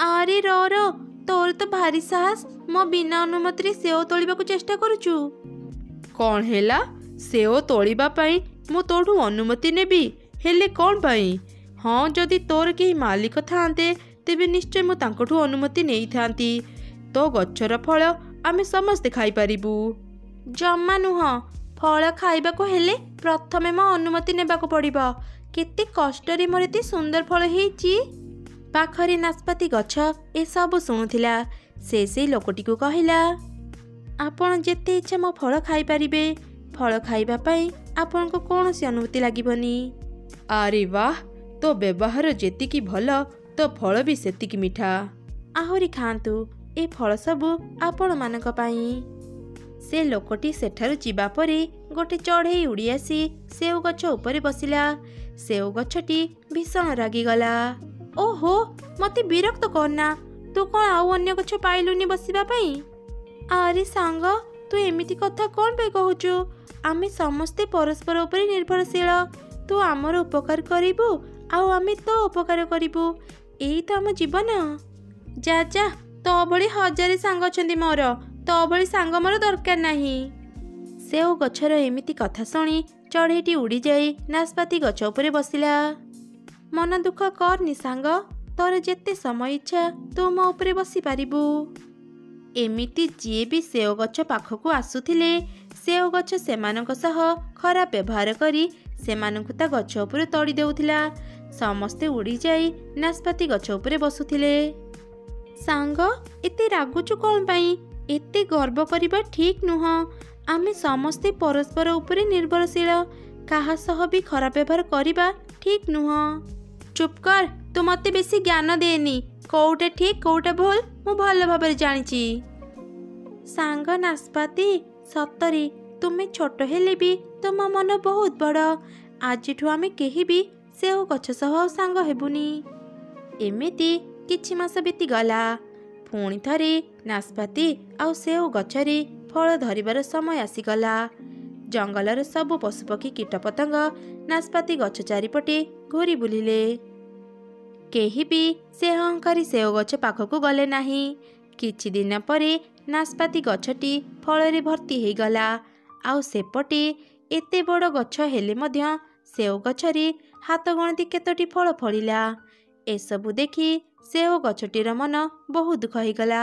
आरे रो तोर तो भारी साहस। मो बिना अनुमति सेव तोड़िबाकू चेष्टा करूचु। कौन हेला सेव तोड़िबा पाई मु तोठू अनुमति नेबी हेले कौन पाई? हाँ जदि तोर केही मालिक थांते तेबे निश्चय मु तांकठू अनुमति नेई थांती। तो गच्छर फल आमे समस्ते खाई पारिबु। जम्मा नुह। फल खाइबाकू हेले प्रथमे मो अनुमति नेबाकू पड़िबो। केते कष्टरे मोर एते सुंदर फल हेइची। पाखरे नाशपाती गछ ए सब शुणुथिला। से लोकटी को कहिला, आपण जेते इच्छा मो फल खाई पारिबे। फल खाइबा पाई आपण को कोनोसी अनुमति लागिबनी। आरे वाह तो व्यवहार जेतिकी भल तो फल भी सेतिकी मिठा। आहुरी खांतु ए फल सबु आपण मानक पाई। से लोकटी सेठारु जिबा परे गोटे चढ़ई उड़ी आसी सेव गछ उपरे बसिला। सेव गछटी भीषण रागिगला। ओहो मते विरक्त करना। तू कौन आउ अन्य गछ पाइलुनी बसिबा पाई? आरे सांग तू एमिति कथा कौन पे कहूचु? आमे समस्ते परस्पर उपरे निर्भरशील। तू आमर उपकार करिबु आउ आमे तो उपकार करिबु। एई तो आम जीवन। जा जा तो भली हजारे सांग अछंती मोर। तो भली सांग मोर दरकार नाही। सेव गछर एमिति कथा शुणी चढ़ईटी उड़ी जाई नाशपाती गछ उपरे बसिला। मन दुख करनी सांग, तोर जेते समय इच्छा तू मो उपरे बसी पारिबु। एमिति जी भी सेव गछ पाखकू आसुथिले सेव गछ सेमानक सह खराब व्यवहार करी सेमानकू ता गछ उपरे तड़ी देउथिला। समस्ते उड़ी जाई नाशपाती गछ उपरे बसुथिले। सांग एते रागुचु कौन पाई? एते गर्व करिबा ठीक नुह। आमे समस्ते परस्पर उपरे निर्भरशील। काहा सह भी खराब व्यवहार करिबा ठीक नुह। चुप कर, तू मते बेसी ज्ञान देनी। कोउटा ठीक कोउटा भूल मु भल भाबरे जानिची। सांग नाशपाती सतरे तुमे छोट हेले भी तुम मन बहुत बड़। आजिठू आमे केही भी सेव गछ सह सांग हेबुनी। एमिति किछि मास बीती गला। पुणी थरे नाशपाती आउ सेव गछरे फल धरिबार समय आसीगला। जंगलर सबु पशुपक्षी कीटपतंग नाशपाती गछ चारिपटे घूरी बुलिले। केही भी से अहंकारी सेव गछ पाखकू गले नाही। किछि दिन परे नाशपाती गछटी फलरे भर्ती हो गला। आउ सेपटे एते बड़ गछ हेले मध्य सेव गछरे हाथ गणती केतोटी फल फलिला। एसबु देखि सेव गछटीर मन बहुत दुख होइगला।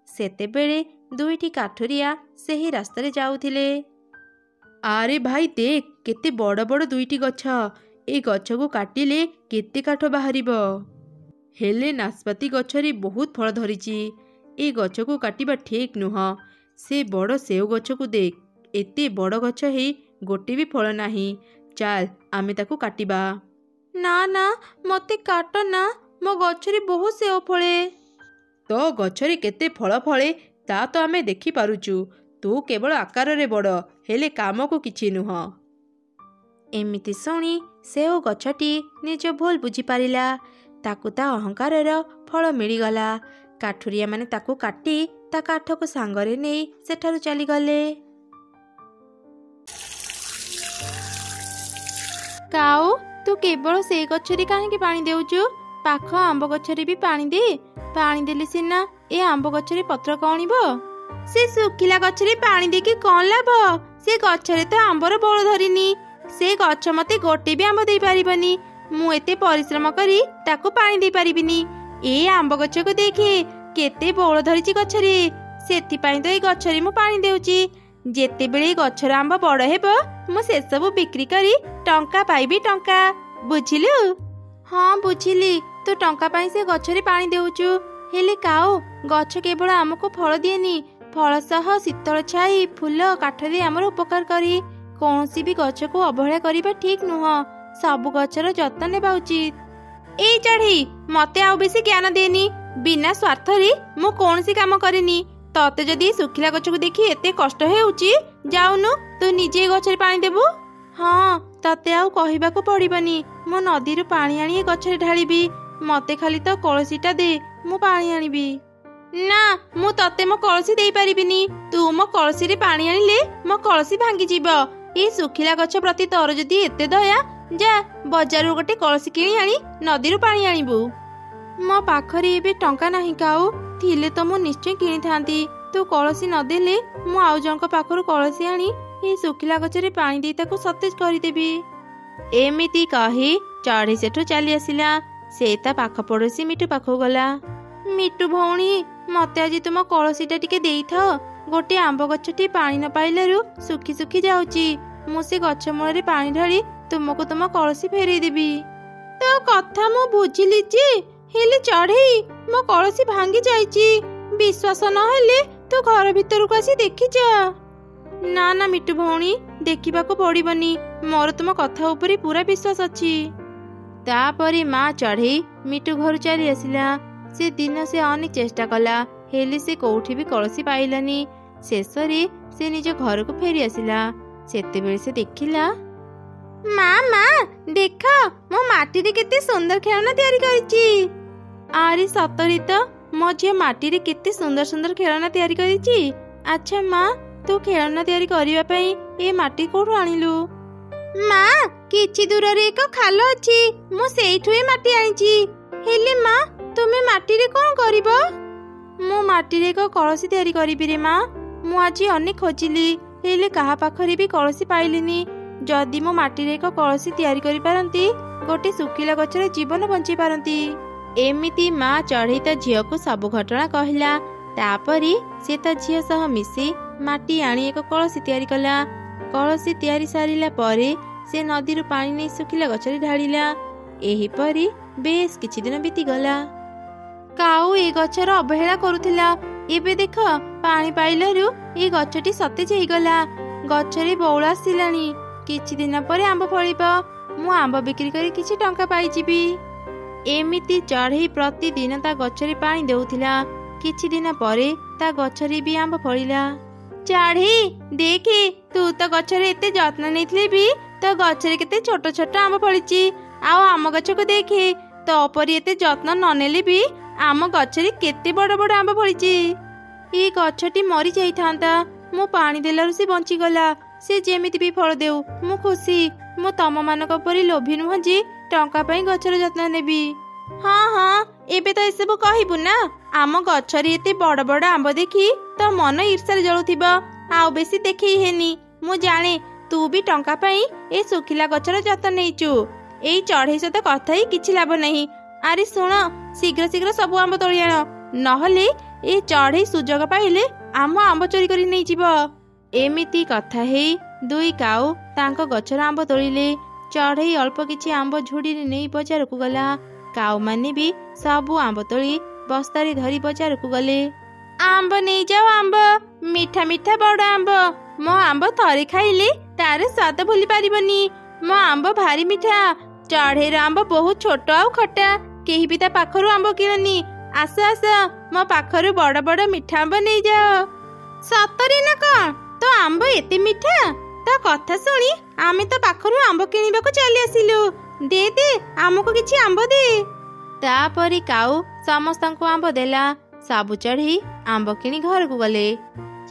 सेतेबेले दुईटी काठुरिया सेही रास्तारे जाउथिले। आरे भाई देख केते बड़ बड़ दुईटी गछ। ଏ ଗଛକୁ କାଟିଲେ କେତେ କାଠ ବାହାରିବ। ହେଲେ ନାସପାତି ଗଛରେ ବହୁତ ଫଳ ଧରିଛି। ଏ ଗଛକୁ କାଟିବା ଠିକ୍ ନୁହଁ। ସେ ବଡ଼ ସେଓ ଗଛକୁ ଦେଖ, ଏତେ ବଡ଼ ଗଛ ହେଇ ଗୋଟେ ବି ଫଳ ନାହିଁ। ଚାଲ ଆମେ ତାକୁ କାଟିବା। ନା ନା, ମୋତେ କାଟ ନା, ମୋ ଗଛରେ ବହୁତ ସେଓ ଫଳେ। ତୋ ଗଛରେ କେତେ ଫଳ ଫଳେ ତା ତ ଆମେ ଦେଖିପାରୁଛୁ। ତୁ କେବଳ ଆକାରରେ ବଡ଼, ହେଲେ କାମକୁ କିଛି ନୁହଁ। ଏମିତି ଶୁଣି ସେଓ ଗଛଟି ନିଜ ଭୁଲ ବୁଝିପାରିଲା। ତାକୁ ତା ଅହଙ୍କାରର ଫଳ ମିଳିଗଲା। କାଠୁରିଆମାନେ ତାକୁ କାଟି ତା କାଠକୁ ସାଙ୍ଗରେ ନେଇ ସେଠାରୁ ଚାଲିଗଲେ। କାଉ, ତୁ କେବଳ ସେଇ ଗଛରେ କାହିଁକି ପାଣି ଦେଉଛୁ? ପାଖ ଆମ୍ବ ଗଛରେ ବି ପାଣି ଦେ। ପାଣି ଦେଲେ ସିନା ଏ ଆମ୍ବ ଗଛରେ ପତ୍ର କଅଁଳିବ। ସେ ଶୁଖିଲା ଗଛରେ ପାଣି ଦେଇକି କଣ ଲାଭ? ସେ ଗଛରେ ତ ଆମ୍ବର ବଳ ଧରିନି। ସେ ଗଛ ମତେ ଗୋଟେ ବି ଆମ୍ବ ଦେଇପାରିବନି। ମୁଁ ଏତେ ପରିଶ୍ରମ କରି ତାକୁ ପାଣି ଦେଇପାରିବିନି। ଏ ଆମ୍ବ ଗଛକୁ ଦେଖେ, କେତେ ବଉଳ ଧରିଛି ଗଛରେ। ସେଥିପାଇଁ ତ ଏଇ ଗଛରେ ମୁଁ ପାଣି ଦେଉଛି। ଯେତେବେଳେ ଏଇ ଗଛର ଆମ୍ବ ବଡ଼ ହେବ, ମୁଁ ସେସବୁ ବିକ୍ରି କରି ଟଙ୍କା ପାଇବି, ଟଙ୍କା। ବୁଝିଲୁ? ହଁ ବୁଝିଲି, ତୁ ଟଙ୍କା ପାଇଁ ସେ ଗଛରେ ପାଣି ଦେଉଛୁ। ହେଲେ କାଉ, ଗଛ କେବଳ ଆମକୁ ଫଳ ଦିଏନି, ଫଳ ସହ ଶୀତଳ ଛାଇ, ଫୁଲ, କାଠରେ ଆମର ଉପକାର କରେ। କୌଣସି ବି ଗଛକୁ ଅବହେଳା କରିବା ଠିକ୍ ନୁହଁ। ସବୁ ଗଛର ଯତ୍ନ ନେବା ଉଚିତ। ଏଇ ଚଢ଼େଇ, ମତେ ଆଉ ବେଶୀ ଜ୍ଞାନ ଦେନି। ବିନା ସ୍ୱାର୍ଥରେ ମୁଁ କୌଣସି କାମ କରେନି। ତତେ ଯଦି ଶୁଖିଲା ଗଛକୁ ଦେଖି ଏତେ କଷ୍ଟ ହେଉଛି, ଯାଉନୁ ତୁ ନିଜେ ଏ ଗଛରେ ପାଣି ଦେବୁ। ହଁ, ତତେ ଆଉ କହିବାକୁ ପଡ଼ିବନି। ମୁଁ ନଦୀରୁ ପାଣି ଆଣି ଏ ଗଛରେ ଢାଳିବି। ମତେ ଖାଲି ତ କଳସୀଟା ଦେ, ମୁଁ ପାଣି ଆଣିବି। ନା, ମୁଁ ତତେ ମୋ କଳସୀ ଦେଇପାରିବିନି। ତୁ ମୋ କଳସୀରେ ପାଣି ଆଣିଲେ ମୋ କଳସୀ ଭାଙ୍ଗିଯିବ। ଏ ଶୁଖିଲା ଗଛ ପ୍ରତି ତୋର ଯଦି ଏତେ ଦୟା, ଯା ବଜାରରୁ ଗୋଟେ କଳସୀ କିଣି ଆଣି ନଦୀରୁ ପାଣି ଆଣିବୁ। ମୋ ପାଖରେ ଏବେ ଟଙ୍କା ନାହିଁ କାଉ, ଥିଲେ ତ ମୁଁ ନିଶ୍ଚୟ କିଣିଥାନ୍ତି। ତୁ କଳସୀ ନଦେଲେ ମୁଁ ଆଉ ଜଣଙ୍କ ପାଖରୁ କଳସୀ ଆଣି ଏ ଶୁଖିଲା ଗଛରେ ପାଣି ଦେଇ ତାକୁ ସତେଜ କରିଦେବି। ଏମିତି କହି ଚଢ଼େଇ ସେଠୁ ଚାଲି ଆସିଲା। ସେ ତା ପାଖ ପଡ଼ୋଶୀ ମିଟୁ ପାଖକୁ ଗଲା। ମିଟୁ ଭଉଣୀ, ମତେ ଆଜି ତୁମ କଳସୀଟା ଟିକେ ଦେଇଥାଅ। ଗୋଟେ ଆମ୍ବ ଗଛଟି ପାଣି ନ ପାଇଲାରୁ ଶୁଖି ଶୁଖି ଯାଉଛି। ମୁଁ ସେ ଗଛ ମୂଳରେ ପାଣି ଢାଳି ତୁମକୁ ତୁମ କଳସୀ ଫେରେଇ ଦେବି। ତୋ କଥା ମୁଁ ବୁଝିଲି ଯେ, ହେଲେ ଚଢ଼େଇ, ମୋ କଳସୀ ଭାଙ୍ଗି ଯାଇଛି। ବିଶ୍ୱାସ ନହେଲେ ତୁ ଘର ଭିତରକୁ ଆସି ଦେଖି ଯା। ନା ନା ମିଟୁ ଭଉଣୀ, ଦେଖିବାକୁ ପଡ଼ିବନି। ମୋର ତୁମ କଥା ଉପରେ ପୁରା ବିଶ୍ୱାସ ଅଛି। ତାପରେ ମା ଚଢ଼େଇ ମିଟୁ ଘରୁ ଚାଲି ଆସିଲା। ସେ ଦିନ ସେ ଅନେକ ଚେଷ୍ଟା କଲା, ହେଲେ ସେ କୋଉଠି ବି କଳସୀ ପାଇଲାନି। ଶେଷରେ ସେ ନିଜ ଘରକୁ ଫେରି ଆସିଲା। ସେତେବେଳେ ସେ ଦେଖିଲା, ମା ଦେଖ, ମୋ ମାଟିରେ କେତେ ସୁନ୍ଦର ଖେଳନା ତିଆରି କରିଛି। ଆରେ ସତରେ ତ, ମୋ ଝିଅ ମାଟିରେ କେତେ ସୁନ୍ଦର ସୁନ୍ଦର ଖେଳନା ତିଆରି କରିଛି। ଆଚ୍ଛା ମା, ତୁ ଖେଳନା ତିଆରି କରିବା ପାଇଁ ଏ ମାଟି କୋଉଠୁ ଆଣିଲୁ? ମା, କିଛି ଦୂରରେ ଏକ ଖାଲ ଅଛି, ମୁଁ ସେଇଠୁ ଏ ମାଟି ଆଣିଛି। ହେଲେ ମା, ତୁମେ ମାଟିରେ କଣ କରିବ? ମୁଁ ମାଟିରେ ଏକ କଳସୀ ତିଆରି କରିବି ରେ ମା। ମୁଁ ଆଜି ଅନେକ ଖୋଜିଲି, ହେଲେ କାହା ପାଖରେ ବି କଳସୀ ପାଇଲିନି। ଯଦି ମୁଁ ମାଟିରେ ଏକ କଳସୀ ତିଆରି କରିପାରନ୍ତି, ଗୋଟେ ଶୁଖିଲା ଗଛର ଜୀବନ ବଞ୍ଚେଇ ପାରନ୍ତି। ଏମିତି ମା ଚଢ଼େଇ ତା ଝିଅକୁ ସବୁ ଘଟଣା କହିଲା। ତାପରେ ସେ ତା ଝିଅ ସହ ମିଶି ମାଟି ଆଣି ଏକ କଳସୀ ତିଆରି କଲା। କଳସୀ ତିଆରି ସାରିଲା ପରେ ସେ ନଦୀରୁ ପାଣି ନେଇ ଶୁଖିଲା ଗଛରେ ଢାଳିଲା। ଏହିପରି ବେଶ କିଛି ଦିନ ବିତିଗଲା। କାଉ ଏ ଗଛର ଅବହେଳା କରୁଥିଲା। ଏବେ ଦେଖ, ପାଣି ପାଇଲାରୁ ଏ ଗଛଟି ସତେଜ ହେଇଗଲା। ଗଛରେ ବଉଳ ଆସିଲାଣି। କିଛି ଦିନ ପରେ ଆମ୍ବ ଫଳିବ। ମୁଁ ଆମ୍ବ ବିକ୍ରି କରି କିଛି ଟଙ୍କା ପାଇଯିବି। ଏମିତି ଚଢ଼େଇ ପ୍ରତିଦିନ ତା ଗଛରେ ପାଣି ଦେଉଥିଲା। କିଛି ଦିନ ପରେ ତା ଗଛରେ ବି ଆମ୍ବ ଫଳିଲା। ଚଢ଼େଇ ଦେଖେ, ତୁ ତ ଗଛରେ ଏତେ ଯତ୍ନ ନେଇଥିଲେ ବି ତୋ ଗଛରେ କେତେ ଛୋଟ ଛୋଟ ଆମ୍ବ ଫଳିଛି। ଆଉ ଆମ ଗଛକୁ ଦେଖେ, ତୋ ପରି ଏତେ ଯତ୍ନ ନ ନେଲେ ବି ଆମ ଗଛରେ କେତେ ବଡ଼ ବଡ଼ ଆମ୍ବ ଫଳିଛି। ଏ ଗଛଟି ମରି ଯାଇଥାନ୍ତା, ମୁଁ ପାଣି ଦେଲାରୁ ସେ ବଞ୍ଚିଗଲା। ସେ ଯେମିତି ବି ଫଳ ଦେଉ, ମୁଁ ଖୁସି। ମୁଁ ତମମାନଙ୍କ ପରି ଲୋଭୀ ନୁହଁ ଯେ ଟଙ୍କା ପାଇଁ ଗଛର ଯତ୍ନ ନେବି। ହଁ, ଏବେ ତ ଏସବୁ କହିବୁ ନା। ଆମ ଗଛରେ ଏତେ ବଡ଼ ବଡ଼ ଆମ୍ବ ଦେଖି ତୋ ମନ ଈର୍ଷାରେ ଜଳୁଥିବ। ଆଉ ବେଶୀ ଦେଖେଇ ହେନି। ମୁଁ ଜାଣେ ତୁ ବି ଟଙ୍କା ପାଇଁ ଏ ଶୁଖିଲା ଗଛର ଯତ୍ନ ନେଇଛୁ। ଏଇ ଚଢ଼େଇ ସହିତ କଥା ହେଇ କିଛି ଲାଭ ନାହିଁ। ଆରେ ଶୁଣ, ଶୀଘ୍ର ଶୀଘ୍ର ସବୁ ଆମ୍ବ ତୋଳି ଆଣ, ନହେଲେ ଏ ଚଢ଼େଇ ସୁଯୋଗ ପାଇଲେ ଆମ ଆମ୍ବ ଚୋରି କରି ନେଇଯିବ। ଏମିତି କଥା ହେଇ ଦୁଇ କାଉ ତାଙ୍କ ଗଛର ଆମ୍ବ ତୋଳିଲେ। ଚଢ଼େଇ ଅଳ୍ପ କିଛି ଆମ୍ବ ଝୁଡ଼ିରେ ନେଇ ବଜାରକୁ ଗଲା। କାଉମାନେ ବି ସବୁ ଆମ୍ବ ତୋଳି ବସ୍ତାରେ ଧରି ବଜାରକୁ ଗଲେ। ଆମ୍ବ ନେଇଯାଅ, ଆମ୍ବ ମିଠା ମିଠା ବଡ଼ ଆମ୍ବ। ମୋ ଆମ୍ବ ଥରେ ଖାଇଲେ ତାର ସ୍ୱାଦ ଭୁଲି ପାରିବନି। ମୋ ଆମ୍ବ ଭାରି ମିଠା। ଚଢ଼େଇର ଆମ୍ବ ବହୁତ ଛୋଟ ଆଉ ଖଟା। କେହି ବି ତା ପାଖରୁ ଆମ୍ବ କିଣନି। ଆସ ଆସ, ମୋ ପାଖରୁ ବଡ଼ ବଡ଼ ମିଠା ଆମ୍ବ ନେଇଯାଅ। ସତରେ ନା କଣ? ତୋ ଆମ୍ବ ଏତେ ମିଠା? ତୋ କଥା ଶୁଣି ଆମେ ତ ପାଖରୁ ଆମ୍ବ କିଣିବାକୁ ଚାଲି ଆସିଲୁ। ଦେ ଦେ, ଆମକୁ କିଛି ଆମ୍ବ ଦେ। ତାପରେ କାଉ ସମସ୍ତଙ୍କୁ ଆମ୍ବ ଦେଲା। ସବୁ ଚଢ଼େଇ ଆମ୍ବ କିଣି ଘରକୁ ଗଲେ।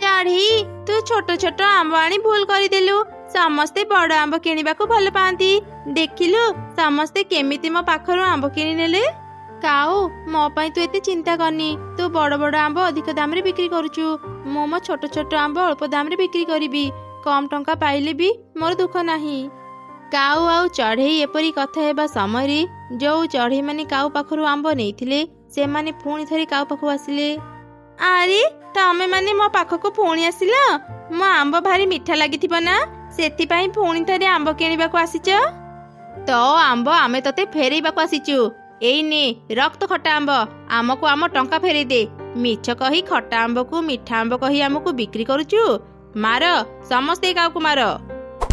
ଚଢ଼େଇ, ତୁ ଛୋଟ ଛୋଟ ଆମ୍ବ ଆଣି ଭୁଲ କରିଦେଲୁ। ସମସ୍ତେ ବଡ଼ ଆମ୍ବ କିଣିବାକୁ ଭଲ ପାଆନ୍ତି। ଦେଖିଲୁ ସମସ୍ତେ କେମିତି ମୋ ପାଖରୁ ଆମ୍ବ କିଣି ନେଲେ। କାଉ, ମୋ ପାଇଁ ତୁ ଏତେ ଚିନ୍ତା କରନି। ତୁ ବଡ଼ ବଡ଼ ଆମ୍ବ ଅଧିକ ଦାମରେ ବିକ୍ରି କରୁଛୁ। ମୁଁ ମୋ ଛୋଟ ଛୋଟ ଆମ୍ବ ଅଳ୍ପ ଦାମରେ ବିକ୍ରି କରିବି। କମ୍ ଟଙ୍କା ପାଇଲେ ବି ମୋର ଦୁଃଖ ନାହିଁ। କାଉ ଆଉ ଚଢ଼େଇ ଏପରି କଥା ହେବା ସମୟରେ ଯୋଉ ଚଢ଼େଇମାନେ କାଉ ପାଖରୁ ଆମ୍ବ ନେଇଥିଲେ ସେମାନେ ପୁଣି ଥରେ କାଉ ପାଖକୁ ଆସିଲେ। ଆରେ, ତମେ ମାନେ ମୋ ପାଖକୁ ପୁଣି ଆସିଲ? ମୋ ଆମ୍ବ ଭାରି ମିଠା ଲାଗିଥିବ ନା, ସେଥିପାଇଁ ପୁଣି ଥରେ ଆମ୍ବ କିଣିବାକୁ ଆସିଛ? ତ ଆମ୍ବ ଆମେ ତତେ ଫେରେଇବାକୁ ଆସିଛୁ। ଏଇ ନେ, ରକ୍ତ ଖଟା ଆମ୍ବ। ଆମକୁ ଆମ ଟଙ୍କା ଫେରେଇ ଦେ। ମିଛ କହି ଖଟା ଆମ୍ବକୁ ମିଠା ଆମ୍ବ କହି ଆମକୁ ବିକ୍ରି କରୁଛୁ। ମାର, ସମସ୍ତେ କାଉକୁ ମାର।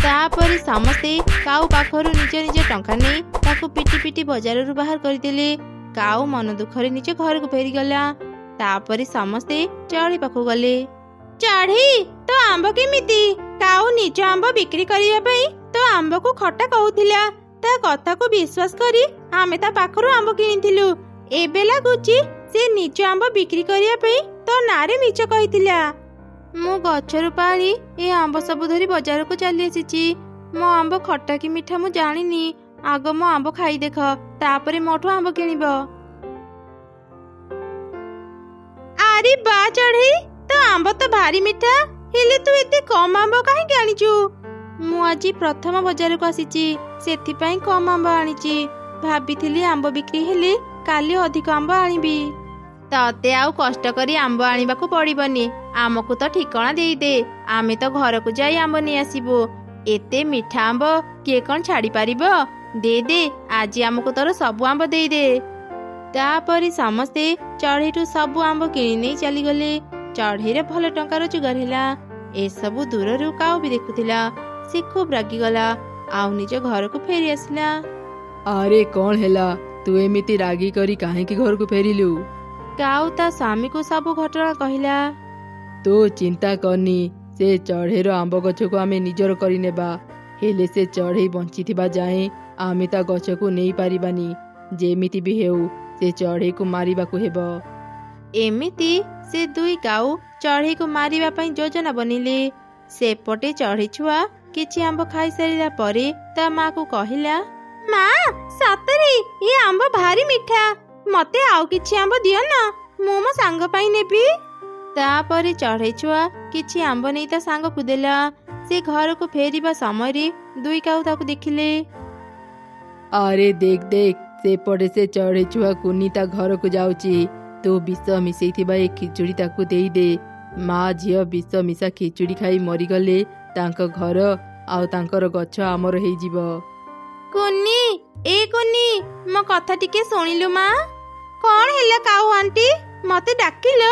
ତାପରେ ସମସ୍ତେ କାଉ ପାଖରୁ ନିଜ ନିଜ ଟଙ୍କା ନେଇ ତାକୁ ପିଟି ପିଟି ବଜାରରୁ ବାହାର କରିଦେଲେ। କାଉ ମନ ଦୁଃଖରେ ନିଜ ଘରକୁ ଫେରିଗଲା। ତାପରେ ସମସ୍ତେ ଚଢ଼େଇ ପାଖକୁ ଗଲେ। ଚଢ଼େଇ, ତୋ ଆମ୍ବ କେମିତି? କାଉ ନିଜ ଆମ୍ବ ବିକ୍ରି କରିବା ପାଇଁ ତୋ ଆମ୍ବକୁ ଖଟା କହୁଥିଲା। ତା କଥାକୁ ବିଶ୍ୱାସ କରି ଆମେ ତା ପାଖରୁ ଆମ୍ବ କିଣିଥିଲୁ। ଏବେ ଲାଗୁଛି ସେ ନିଜ ଆମ୍ବ ବିକ୍ରି କରିବା ପାଇଁ ତୋ ନାଁରେ ମିଛ କହିଥିଲା। ମୁଁ ଗଛରୁ ପାଳି ଏ ଆମ୍ବ ସବୁ ଧରି ବଜାରକୁ ଚାଲି ଆସିଛି। ମୋ ଆମ୍ବ ଖଟା କି ମିଠା ମୁଁ ଜାଣିନି। ଆଗ ମୋ ଆମ୍ବ ଖାଇ ଦେଖ, ତାପରେ ମୋଠୁ ଆମ୍ବ କିଣିବ। ଆରେ ବା ଚଢ଼େଇ, ତୋ ଆମ୍ବ ତ ଭାରି ମିଠା। ହେଲେ ତୁ ଏତେ କମ୍ ଆମ୍ବ କାହିଁକି ଆଣିଛୁ? ମୁଁ ଆଜି ପ୍ରଥମ ବଜାରକୁ ଆସିଛି, ସେଥିପାଇଁ କମ୍ ଆମ୍ବ ଆଣିଛି। ଭାବିଥିଲି ଆମ୍ବ ବିକ୍ରି ହେଲେ କାଲି ଅଧିକ ଆମ୍ବ ଆଣିବି। ତତେ ଆଉ କଷ୍ଟ କରି ଆମ୍ବ ଆଣିବାକୁ ପଡ଼ିବନି। ଆମକୁ ତ ଠିକଣା ଦେଇଦେ, ଆମେ ତ ଘରକୁ ଯାଇ ଆମ୍ବ ନେଇ ଆସିବୁ। ଏତେ ମିଠା ଆମ୍ବ କିଏ କ'ଣ ଛାଡ଼ି ପାରିବ? ଦେ ଦେ, ଆଜି ଆମକୁ ତୋର ସବୁ ଆମ୍ବ ଦେଇଦେ। ତାପରେ ସମସ୍ତେ ଚଢ଼େଇଠୁ ସବୁ ଆମ୍ବ କିଣି ନେଇ ଚାଲିଗଲେ। ଚଢ଼େଇର ଭଲ ଟଙ୍କା ରୋଜଗାର ହେଲା। ଏସବୁ ଦୂରରୁ କାଉ ବି ଦେଖୁଥିଲା। ସେ ଖୁବ୍ ରାଗିଗଲା ଆଉ ନିଜ ଘରକୁ ଫେରି ଆସିଲା। ଆରେ କ'ଣ ହେଲା? ତୁ ଏମିତି ରାଗି କରି କାହିଁକି ଘରକୁ ଫେରିଲୁ? କାଉ ତା ସ୍ୱାମୀକୁ ସବୁ ଘଟଣା କହିଲା। ତୁ ଚିନ୍ତା କରନି, ସେ ଚଢ଼େଇର ଆମ୍ବ ଗଛକୁ ଆମେ ନିଜର କରିନେବା। ହେଲେ ସେ ଚଢ଼େଇ ବଞ୍ଚିଥିବା ଯାଏଁ ଆମେ ତା ଗଛକୁ ନେଇ ପାରିବାନି। ଯେମିତି ବି ହେଉ ସେ ଚଢ଼େଇକୁ ମାରିବାକୁ ହେବ। ଏମିତି ସେ ଦୁଇ କାଉ ଚଢ଼େଇକୁ ମାରିବା ପାଇଁ ଯୋଜନା ବନିଲେ। ସେପଟେ ଚଢ଼େଇ ଛୁଆ କିଛି ଆମ୍ବ ଖାଇସାରିଲା ପରେ ତା ମାକୁ କହିଲା, ମା, ସତରେ ଏ ଆମ୍ବ ଭାରି ମିଠା। ମତେ ଆଉ କିଛି ଆମ୍ବ ଦିଅ ନା, ମୁଁ ମୋ ସାଙ୍ଗ ପାଇଁ ନେବି। ତାପରେ ଚଢ଼େଇ ଛୁଆ କିଛି ଆମ୍ବ ନେଇ ତା ସାଙ୍ଗକୁ ଦେଲା। ସେ ଘରକୁ ଫେରିବା ସମୟରେ ଦୁଇ କାଉ ତାକୁ ଦେଖିଲେ। ଆରେ ଦେଖ ଦେଖ, ସେପଟେ ସେ ଚଢ଼େଇ ଛୁଆ କୁନି ତା ଘରକୁ ଯାଉଛି। ତୁ ବିଷ ମିଶେଇଥିବା ଏ ଖିଚୁଡ଼ି ତାକୁ ଦେଇଦେ। ମା ଝିଅ ବିଷ ମିଶା ଖିଚୁଡ଼ି ଖାଇ ମରିଗଲେ ତାଙ୍କ ଘର ଆଉ ତାଙ୍କର ଗଛ ଆମର ହେଇଯିବ। କୁନି, ଏ କୁନି, ମୋ କଥା ଟିକେ ଶୁଣିଲୁ ମା? କ'ଣ ହେଲା କାଉ ଆଣ୍ଟି, ମତେ ଡାକିଲ?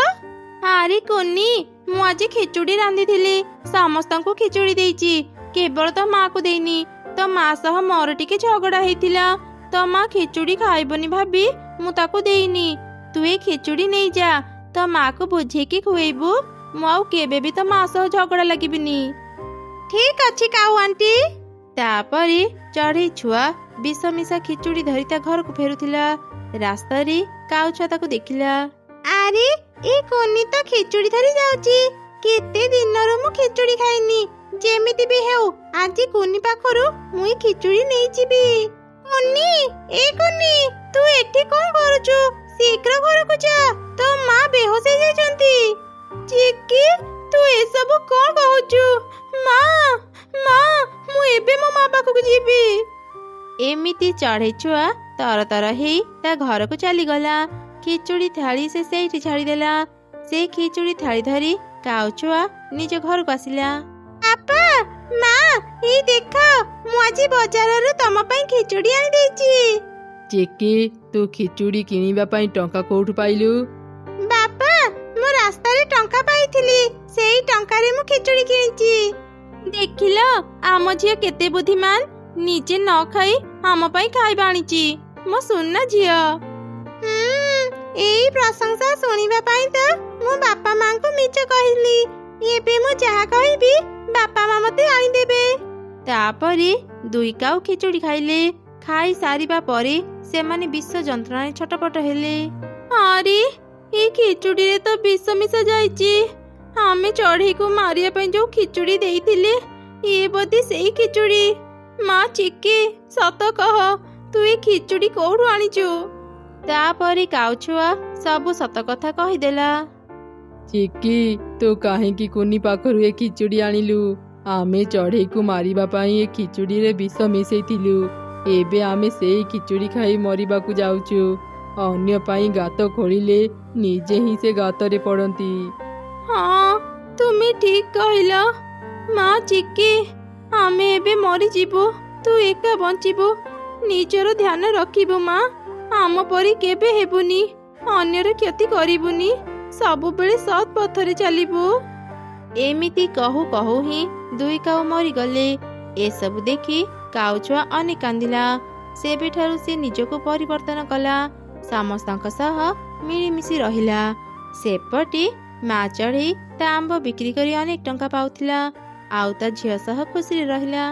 ଆରେ କୁନି, ମୁଁ ଆଜି ଖିଚୁଡ଼ି ରାନ୍ଧିଥିଲି। ସମସ୍ତଙ୍କୁ ଖିଚୁଡ଼ି ଦେଇଛି, କେବଳ ତୋ ମାକୁ ଦେଇନି। ତୋ ମା ସହ ମୋର ଟିକେ ଝଗଡ଼ା ହେଇଥିଲା। ତୋ ମା ଖିଚୁଡ଼ି ଖାଇବନି ଭାବି ମୁଁ ତାକୁ ଦେଇନି। ତୁ ଏ ଖିଚୁଡ଼ି ନେଇଯା, ତୋ ମାକୁ ବୁଝେଇକି ଖୁଏଇବୁ। ମୁଁ ଆଉ କେବେ ବି ତୋ ମା ସହ ଝଗଡ଼ା ଲାଗିବିନି। ଠିକ ଅଛି କାଉ ଆଣ୍ଟି। ତାପରେ ଚଢ଼େଇ ଛୁଆ ବିଷ ମିଶା ଖିଚୁଡ଼ି ଧରି ତା ଘରକୁ ଫେରୁଥିଲା। ରାସ୍ତାରେ କାଉ ଛୁଆ ତାକୁ ଦେଖିଲା। ଆରେ, ଏ କୁନି ତ ଖିଚୁଡ଼ି ଧରି ଯାଉଛି। କେତେ ଦିନରୁ ମୁଁ ଖିଚୁଡ଼ି ଖାଇନି। ଯେମିତି ବି ହେଉ ଆଜି କୁନି ପାଖରୁ ମୁଁ ଏ ଖିଚୁଡ଼ି ନେଇଯିବି। କୁନି, ଏ କୁନି, ତୁ ଏଠି କ'ଣ କରୁଛୁ? ଶୀଘ୍ର ଘରକୁ ଯା, ତୋ ମା ବେହୋସ ହେଇଯାଇଛନ୍ତି। ଚିକି, ତୁ ଏସବୁ କ'ଣ କହୁଛୁ? ମା, ମା, ମୁଁ ଏବେ ମୋ ମା ପାଖକୁ ଯିବି। ଏମିତି ଚଢ଼େଇ ଛୁଆ ତରତର ହେଇ ତା ଘରକୁ ଚାଲିଗଲା। ଖିଚୁଡ଼ି ଥାଳି ସେ ସେଇଠି ଛାଡ଼ିଦେଲା। ସେ ଖିଚୁଡ଼ି ଥାଳି ଧରି କାଉ ଛୁଆ ନିଜ ଘରକୁ ଆସିଲା। ବାପା, ମା, ଏଇ ଦେଖ ମୁଁ ଆଜି ବଜାରରୁ ତମ ପାଇଁ ଖିଚୁଡ଼ି ଆଣି ଦେଇଛି। ଚିକି ତୁ ଖିଚୁଡ଼ି କିଣିବା ପାଇଁ ଟଙ୍କା କୋଉଠୁ ପାଇଲୁ? ବାପା ମୁଁ ରାସ୍ତାରେ ଟଙ୍କା ପାଇଥିଲି, ସେଇ ଟଙ୍କାରେ ମୁଁ ଖିଚୁଡ଼ି କିଣିଛି। ଦେଖିଲ ଆମ ଝିଅ କେତେ ବୁଦ୍ଧିମାନ, ନିଜେ ନ ଖାଇ ଆମ ପାଇଁ ଖାଇବା ଆଣିଛି। ମୋ ସୁନା ଝିଅ। ଏଇ ପ୍ରଶଂସା ଶୁଣିବା ପାଇଁ ତ ମୁଁ ବାପା ମାଙ୍କୁ ମିଛ କହିଲି। ଏବେ ମୁଁ ଯାହା କହିବି ବାପା ମା ମତେ ଆଣିଦେବେ। ତାପରେ ଦୁଇ କାଉ ଖିଚୁଡ଼ି ଖାଇଲେ। ଖାଇ ସାରିବା ପରେ ସେମାନେ ବିଷ ଯନ୍ତ୍ରଣାରେ ଛଟପଟ ହେଲେ। ଆରେ ଏଇ ଖିଚୁଡ଼ିରେ ତ ବିଷ ମିଶା ଯାଇଛି। ଆମେ ଚଢ଼େଇକୁ ମାରିବା ପାଇଁ ଯୋଉ ଖିଚୁଡ଼ି ଦେଇଥିଲେ ଇଏ ବୋଧେ ସେଇ ଖିଚୁଡ଼ି। ମା ଚିକି ସତ କହ, ତୁ ଏ ଖିଚୁଡ଼ି କୋଉଠୁ ଆଣିଛୁ? ତାପରେ କାଉଛୁଆ ସବୁ ସତ କଥା କହିଦେଲା। ଚିକି ତୁ କାହିଁକି କୁନି ପାଖରୁ ଏ ଖିଚୁଡ଼ି ଆଣିଲୁ? ଆମେ ଚଢ଼େଇକୁ ମାରିବା ପାଇଁ ଏ ଖିଚୁଡ଼ିରେ ବିଷ ମିଶେଇଥିଲୁ। ଏବେ ଆମେ ସେଇ ଖିଚୁଡ଼ି ଖାଇ ମରିବାକୁ ଯାଉଛୁ। ଅନ୍ୟ ପାଇଁ ଗାତ ଖୋଳିଲେ ନିଜେ ହିଁ ସେ ଗାତରେ ପଡ଼ନ୍ତି। ହଁ ତୁମେ ଠିକ କହିଲ। ମା ଚିକି ଆମେ ଏବେ ମରିଯିବୁ, ତୁ ଏକା ବଞ୍ଚିବୁ। ନିଜର ଧ୍ୟାନ ରଖିବୁ ମା, ଆମ ପରି କେବେ ହେବୁନି, ଅନ୍ୟର କ୍ଷତି କରିବୁନି, ସବୁବେଳେ ସତ୍ ପଥରେ ଚାଲିବୁ। ଏମିତି କହୁ କହୁ ହିଁ ଦୁଇ କାଉ ମରିଗଲେ। ଏସବୁ ଦେଖି କାଉଛୁଆ ଅନେକ କାନ୍ଦିଲା। ସେବେଠାରୁ ସେ ନିଜକୁ ପରିବର୍ତ୍ତନ କଲା, ସମସ୍ତଙ୍କ ସହ ମିଳିମିଶି ରହିଲା। ସେପଟେ ମା ଚଢ଼େଇ ତା ଆମ୍ବ ବିକ୍ରି କରି ଅନେକ ଟଙ୍କା ପାଉଥିଲା, ଆଉ ତା ଝିଅ ସହ ଖୁସିରେ ରହିଲା।